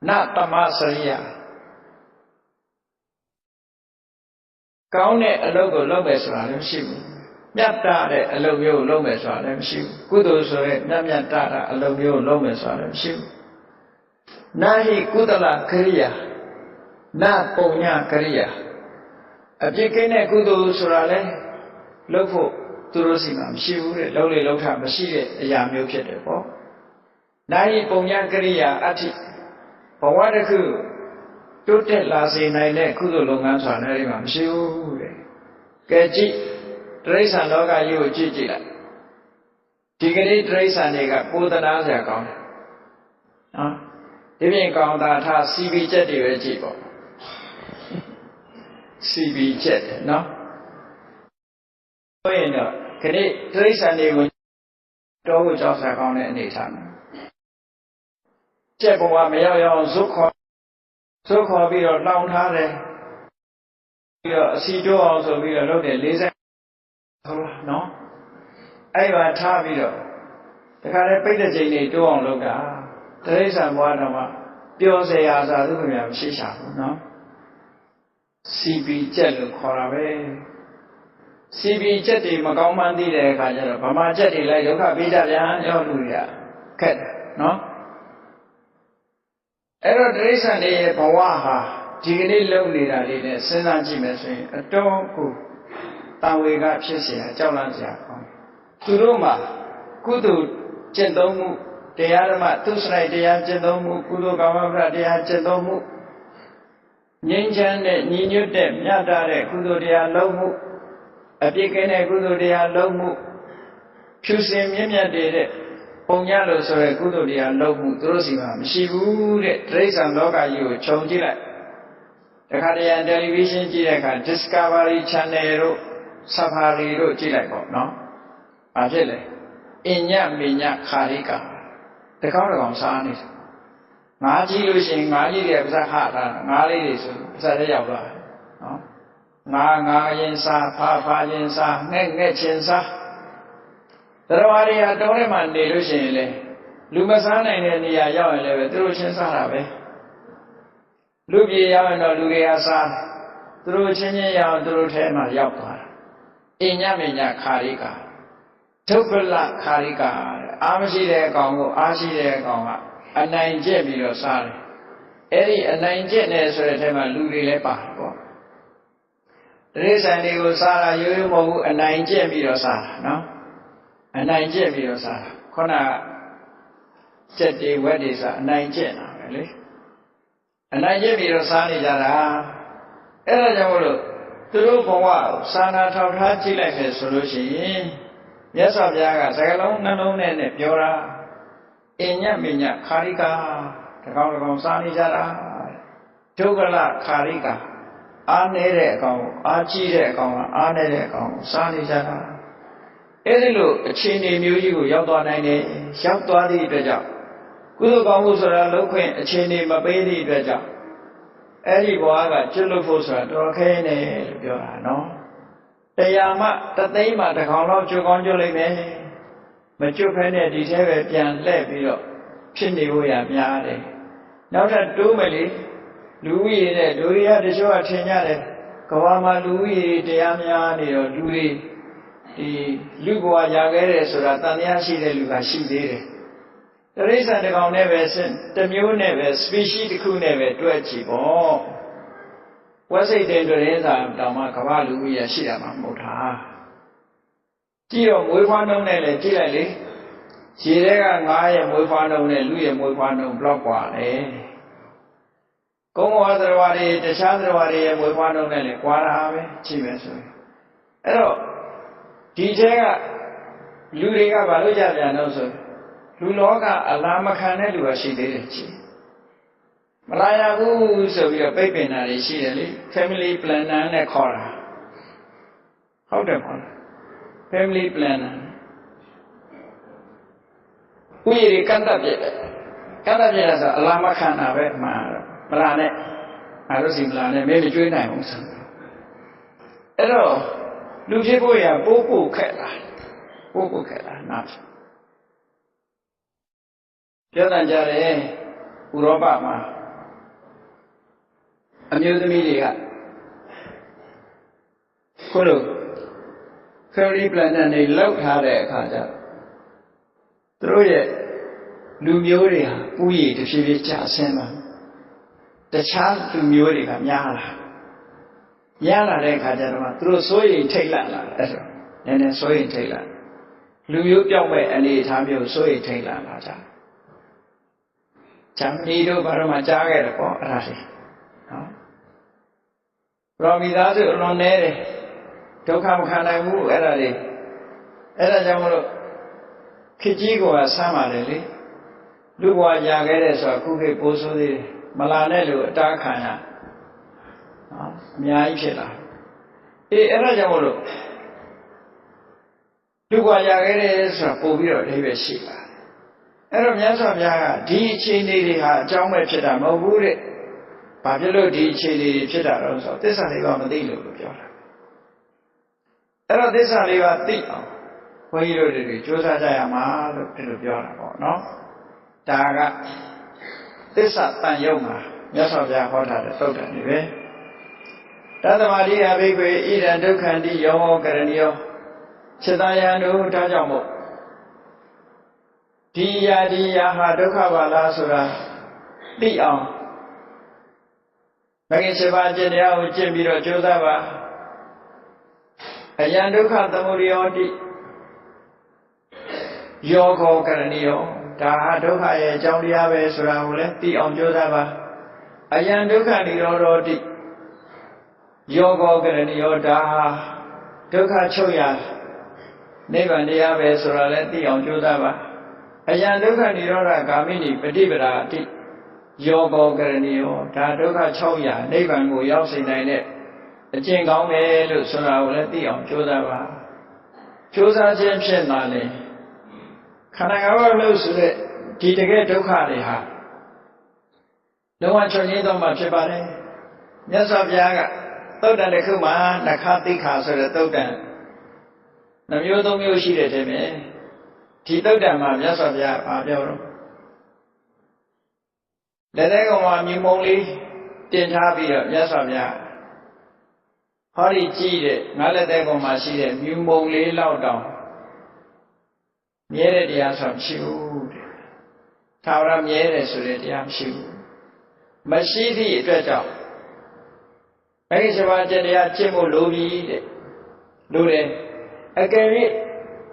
နတမစရိယကောင်းတဲ့အလုပ်ကိုလုပ်မယ်ဆိုတာလည်းမရှိဘူးမြတ်တာတဲ့အလုပ်မျိုးကိုလုပ်မယ်ဆိုတာလည်းမရှိဘူးကုသိုလ်ဆိုရဲမြတ်တာအလုပ်မျိုးကိုလုပ်မယ်ဆိုတာလည်းမရှိဘူးနာဟိကုသလကရိယာနာပုံညကရိယာအပြစ်ကင်းတဲ့ကုသိုလ်ဆိုတာလည်းလုပ်ဖို့ သူတို့စီမှာမရှိဘူးတဲ့လုံးလေလုံးထမရှိတဲ့အရာမျိုးဖြစ်တယ်ပေါ့နိုင်ပုံညာကရိယာအဋ္ဌိဘဝတစ်ခုတိုးတက်လာစေနိုင်တဲ့ကုသိုလ်လုပ်ငန်းဆိုတာလည်းဒီမှာမရှိဘူးတဲ့ကဲကြည့်တိရစ္ဆာန်လောကကြီးကိုကြည့်ကြည့်လိုက်ဒီကနေ့တိရစ္ဆာန်တွေကကိုယ်တနာစရာကောင်းတယ်နော်ဒီပြင်ကောင်းတာထားစီပီချက်တွေပဲကြည့်ပေါ့စီပီချက်နော်ဆိုရင်တော့ခဏတိရစ္ဆာန်တွေကိုတောဖို့ကြောက်စရာကောင်းတဲ့အနေထားမှာချက်ဘဝမရောက်ရောက်ဇုတ်ခေါ်ပြီးတော့လောင်ထားတယ်ပြီးတော့အစီတိုးအောင်ဆိုပြီးတော့လုပ်တယ်40ဟုတ်လားနော်အဲ့ပါထားပြီးတော့တခါလဲပိတ်တဲ့ချိန်တွေတိုးအောင်လုပ်တာတိရစ္ဆာန်ဘဝတော့မှပျော်စရာသာသူ့ခင်ဗျာမရှိရှာဘူးနော်စီပီချက်လို့ခေါ်တာပဲစီပီချက်တွေမကောင်းမှန်းသိတဲ့အခါကျတော့ဗမာချက်တွေလိုက်ဒုက္ခပေးကြပြန်ရောက်လူတွေကခက်တယ်နော်အဲ့တော့တိရစ္ဆာန်တွေရဲ့ဘဝဟာဒီကနေ့လုံနေတာလေးနဲ့စဉ်းစားကြည့်မယ်ဆိုရင်အတော်ကိုတာဝေကဖြစ်เสียကြောက်လန့်စရာကောင်းသူတို့မှာကုသိုလ်ကျင့်သုံးမှုတရားဓမ္မသူစရိုက်တရားကျင့်သုံးမှုကုသိုလ်ကာမဖရတရားကျင့်သုံးမှုငြိမ်းချမ်းတဲ့ညီညွတ်တဲ့မြတ်တဲ့ကုသိုလ်တရားလုံးမှုအပြည့်ကင်းတဲ့ကုသိုလ်တရားလုံးမှုဖြူစင်မြင့်မြတ်တဲ့ပုံညလို့ဆိုရဲကုသိုလ်တရားလုံးမှုသူတို့စီမှာမရှိဘူးတဲ့တိရစ္ဆာန်လောကကြီးကိုခြုံကြည့်လိုက်တခါတည်းရတယ်လီဗီရှင်းကြည့်တဲ့အခါ Discovery Channel တို့ Safari တို့ကြည့်လိုက်ပေါ့နော်။ဘာဖြစ်လဲ။အညမေညခါရိကာတကောင်းတကောင်စားနေတယ်။ငါးကြည့်လို့ရှိရင်ငါးကြီးတွေပါးဟထားငါးလေးတွေဆိုပါးတဲ့ရောက်လာတယ်နော်။ငါရင်စားဖာရင်စားငဲ့ချင်းစားတရားဝရတောထဲမှာနေလို့ရှိရင်လေလူမစားနိုင်တဲ့နေရာရောက်ရင်လည်းပဲသူတို့ချင်းစားတာပဲလူပြေရောက်ရင်တော့လူတွေကစားသူတို့ချင်းရောက်သူတို့ထဲမှာရောက်သွားတာအညမေညခါရိကာဒုက္ခလခါရိကာအာမရှိတဲ့အကောင်ကိုအားရှိတဲ့အကောင်ကအနိုင်ကျက်ပြီးတော့စားတယ်အဲ့ဒီအနိုင်ကျက်နေဆိုတဲ့ထဲမှာလူတွေလည်းပါတယ်ပေါ့တိရစ္ဆာန်တွေကိုစားတာရိုးရိုးမဟုတ်ဘူးအနိုင်ကျက်ပြီးတော့စားတာနော်အနိုင်ကျက်ပြီးတော့စားတာခုနကကျက်တွေဝက်တွေစားအနိုင်ကျက်တာပဲလေအနိုင်ကျက်ပြီးတော့စားနေကြတာအဲ့ဒါကြောင့်မို့လို့သူတို့ဘဝကိုစာနာထောက်ထားကြည့်လိုက်မယ်ဆိုလို့ရှိရင်မြတ်စွာဘုရားကစကားလုံးနှလုံးနဲ့ပြောတာအညမေညခါရိကာတကောင်တကောင်စားနေကြတာဒုက္ခလခါရိကာအားနည်းတဲ့အကောင်အားကြီးတဲ့အကောင်အားနည်းတဲ့အကောင်စားနေကြတာအဲ့ဒီလိုအခြေအနေမျိုးကြီးကိုရောက်သွားနိုင်တယ်ရောက်သွားသည့်အတွက်ကြောင့်ကုသိုလ်ကောင်းမှုဆိုတာလုံးခွင့်အခြေအနေမပေးသည့်အတွက်ကြောင့်အဲ့ဒီဘဝကကျွတ်လွတ်ဖို့ဆိုတာတော်ခဲနေလို့ပြောတာနော်တရားမှတသိန်းမှတစ်ကောင်လောက်ကျွတ်ကောင်းကျွတ်လိုက်မယ်မကျွတ်ဖဲနဲ့ဒီထဲပဲပြန်လှည့်ပြီးတော့ဖြစ်နေဖို့ရများတယ်နောက်ထပ်တိုးမယ်လေလူဦးရေနဲ့လူတွေကတချို့ကထင်ကြတယ်ကဘာမှာလူဦးရေတရားများနေတော့လူတွေဒီလူဘဝရခဲ့တယ်ဆိုတာတန်တရားရှိတဲ့လူကရှိသေးတယ်တရိစ္ဆာန်တစ်ကောင်နဲ့ပဲတစ်မျိုးနဲ့ပဲ species တစ်ခုနဲ့ပဲတွဲကြည့်ပေါ့ဝက်စိတ်တင်တွင်သာတောင်မှကမ္ဘာလူကြီးရရှိတာမှမဟုတ်တာကြည့်တော့မွေးဖွားနှုန်းနဲ့လည်းကြည့်လိုက်လေခြေထဲကငါးရဲ့မွေးဖွားနှုန်းနဲ့လူရဲ့မွေးဖွားနှုန်းဘလောက်กว่าလဲကုန်းဝါသရဝါတွေတခြားသရဝါတွေရဲ့မွေးဖွားနှုန်းနဲ့လည်းกว่าတာပဲကြည့်မယ်ဆိုရင်အဲ့တော့ဒီထဲကလူတွေကဘာလို့ကြပြန်တော့ဆိုလူလောကအလားမခံတဲ့လူကရှိသေးတယ်ကြည့်မလာရဘူးဆိုပြီးတော့ပိတ်ပင်တာတွေရှိတယ်လေ family planner နဲ့ခေါ်တာဟုတ်တယ်ခေါ်တာ family planner ဥယျာဉ်ကန့်တပ်ပြတယ်ကန့်တပ်ပြတာဆိုအလားမခံတာပဲမှာမလာနဲ့ငါတို့စီမလာနဲ့မင်းမကျွေးနိုင်ဘူးဆိုအဲ့တော့လူဖြစ်ဖို့ရပို့ခက်လာနောက်ပြောတန်ကြတယ်ဥရောပမှာအမျိုးသမီးတွေကခုလို family planner တွေလောက်ထားတဲ့အခါကျသူတို့ရဲ့လူမျိုးတွေဟာဥယျာဉ်တစ်ဖြည်းဖြည်းကျဆင်းလာတခြားလူမျိုးတွေကများလာတဲ့အခါကျတော့သူတို့စိုးရိမ်ထိတ်လန့်လာတယ်အဲ့ဒါ နည်းနည်းစိုးရင်ထိတ်လာလူမျိုးပြောက်မဲ့အနေအထားမျိုးစိုးရင်ထိတ်လာကြဂျာမနီတို့ဘာလို့မှကြားခဲ့တယ်ပေါ့အဲ့ဒါလေးနော်ရောမိသားစုအလွန်နေတယ်ဒုက္ခမခံနိုင်ဘူးအဲ့ဒါလေးအဲ့ဒါကြောင့်မလို့ခေကြီးကဆမ်းပါတယ်လေလူဘဝကြာခဲ့တဲ့ဆိုတော့ခုခေတ်ပိုးဆိုးသေးတယ်မလာနဲ့လို့အတားခံရနော်အများကြီးဖြစ်လာအဲ့ဒါကြောင့်မလို့လူဘဝကြာခဲ့တဲ့ဆိုတာပို့ပြီးတော့အဓိပ္ပာယ်ရှိလာအဲ့တော့မြတ်စွာဘုရားကဒီအခြေအနေတွေဟာအကြောင်းပဲဖြစ်တာမဟုတ်ဘူးတဲ့ဘာဖြစ်လို့ဒီအခြေအနေတွေဖြစ်တာတော့ဆိုတော့သစ္စာလေးပါးမသိလို့ပြောတာအဲ့တော့သစ္စာလေးပါးသိအောင်ဘုန်းကြီးတို့တွေကြိုးစားကြရမှာလို့ဒီလိုပြောတာပေါ့နော်ဒါကသစ္စာတန်ရုံမှာမြတ်စွာဘုရားဟောထားတဲ့သုတ်တန်တွေပဲတသမာဓိအဘိက္ခေဣဒံဒုက္ခန္တိယောကရဏီယောစေတယံတို့ဒါကြောင့်မို့ဒီယာဟာဒုက္ခပါလားဆိုတာသိအောင်မဂ္ဂင်7ပါးကျင့်တရားကိုကျင့်ပြီးတော့ကြိုးစားပါအယံဒုက္ခသမုဒယောတိယောဂောကရဏီယောဒါဟာဒုက္ခရဲ့အကြောင်းတရားပဲဆိုတာကိုလည်းသိအောင်ကြိုးစားပါအယံဒုက္ခនិရောဓောတိယောဂောကရဏီယောဒါဟာဒုက္ခချုပ်ရာနိဗ္ဗာန်တရားပဲဆိုတာလည်းသိအောင်ကြိုးစားပါအယံဒုက္ခនិရောဓဂာမိနိပฏิပဒါတိယောဂောကရဏီယောဒါဒုက္ခချုပ်ရာနိဗ္ဗာန်ကိုရောက်စေနိုင်တဲ့အကျင့်ကောင်းပဲလို့ဆိုတာကိုလည်းသိအောင်ကြိုးစားပါကြိုးစားခြင်းဖြင့်သာလေခန္ဓာငါးပါးလို့ဆိုတဲ့ဒီတကယ်ဒုက္ခတွေဟာလုံးဝချုပ်ငြိမ်းတော့မှဖြစ်ပါတယ်မြတ်စွာဘုရားကသုတ်တန်တစ်ခုမှာနခသိက္ခာဆိုတဲ့သုတ်တန်နှမျိုးသုံးမျိုးရှိတဲ့တည်းပဲဒီသုတ်တန်မှာမြတ်စွာဘုရားဘာပြောတော့လက်သေးကောင်မှာမြေမုံလေးတင်ထားပြီးတော့မြတ်စွာဘုရားဟောဒီကြည့်တဲ့ငါလက်သေးကောင်မှာရှိတဲ့မြေမုံလေးလောက်တောင်မြဲတဲ့တရားဆိုမရှိဘူးတဲ့သာဝရမြဲတယ်ဆိုတဲ့တရားမရှိဘူးမရှိသည့်အတွက်ကြောင့်အဲဒီ7ပါးတရားကျင့်ဖို့လိုပြီတဲ့လိုတယ်အကယ်၍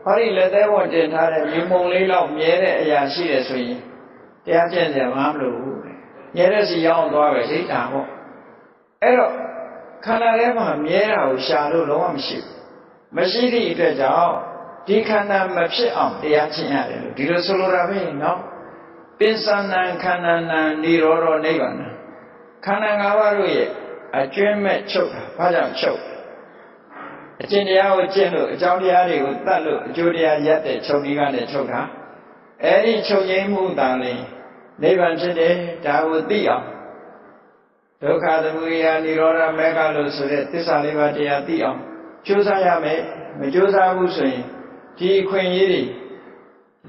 ဟောဒီလက်သေးဝန်တင်ထားတဲ့မြေမုံလေးလောက်မြဲတဲ့အရာရှိတယ်ဆိုရင်တရားကျင့်ကြမှာမလိုဘူးတဲ့မြဲတဲ့စီရောက်သွားပဲလေဒါပေါ့အဲ့တော့ခန္ဓာထဲမှာမြဲတာကိုရှာလို့လုံးဝမရှိဘူးမရှိသည့်အတွက်ကြောင့်ဒီခန္ဓာမဖြစ်အောင်တရားကျင့်ရတယ်လို့ဒီလိုဆိုလိုတာပဲနော်ပိဿနံခန္ဓာနံនិရောဓနိဗ္ဗာန်ခန္ဓာ၅ပါးတို့ရဲ့အကျွမ်းမဲ့ချုပ်တာဘာကြောင့်ချုပ်အကျင့်တရားကိုကျင့်လို့အကြောင်းတရားတွေကိုတတ်လို့အကျိုးတရားရတဲ့ချုပ်နည်းကလည်းချုပ်တာအဲ့ဒီချုပ်ငြိမ်းမှုတန်လေနိဗ္ဗာန်ဖြစ်တယ်ဒါကိုသိအောင်ဒုက္ခသမုဒယនិရောဓမေဃလို့ဆိုတဲ့သစ္စာလေးပါးတရားသိအောင်ကြိုးစားရမယ်မကြိုးစားဘူးဆိုရင်ဒီအခွင့်အရေးတွေ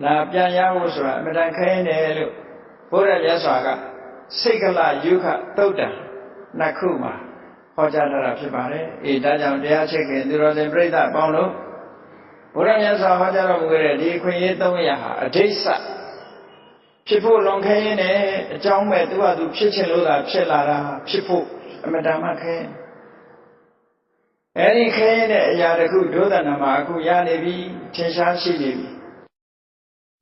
လာပြန်ရဖို့ဆိုတာအမှန်တန်ခဲနေလို့ဘုရားမြတ်စွာကစိတ်ကလယုခသုတ်တံနှစ်ခုမှာဟောကြားထားတာဖြစ်ပါတယ်ဒါကြောင့်တရားချစ်ခင်သူတော်စင်ပြိဿပေါင်းလို့ဘုရားမြတ်စွာဟောကြားတော်မူခဲ့တဲ့ဒီအခွင့်အရေး၃ရပ်ဟာအဋိစ္စဖြစ်ဖို့လွန်ခဲရင်းနဲ့အကြောင်းမဲ့သူကသူဖြစ်ချင်လို့သာဖြစ်လာတာဖြစ်ဖို့အမှန်တန်မှခဲအဲဒီခဲရတဲ့အရာတစ်ခုဒုသနာမှာအခုရနေပြီထင်ရှားရှိနေပြီ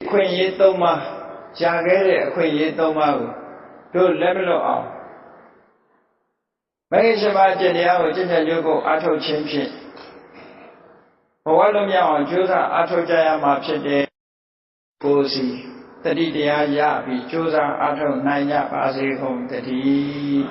အခွင့်အရေး၃ပါးကြာခဲ့တဲ့အခွင့်အရေး၃ပါးကိုတို့လက်မလွတ်အောင်မဂ္ဂင်7ပါးတရားကိုကျင့်ကြံကြိုးကိုအားထုတ်ခြင်းဖြင့်ဘဝလုံးမြောက်အောင်ကြိုးစားအားထုတ်ကြရမှာဖြစ်တယ်ကိုယ်စီတတိတရားရပြီးကြိုးစားအားထုတ်နိုင်ကြပါစေကုန်သတည်း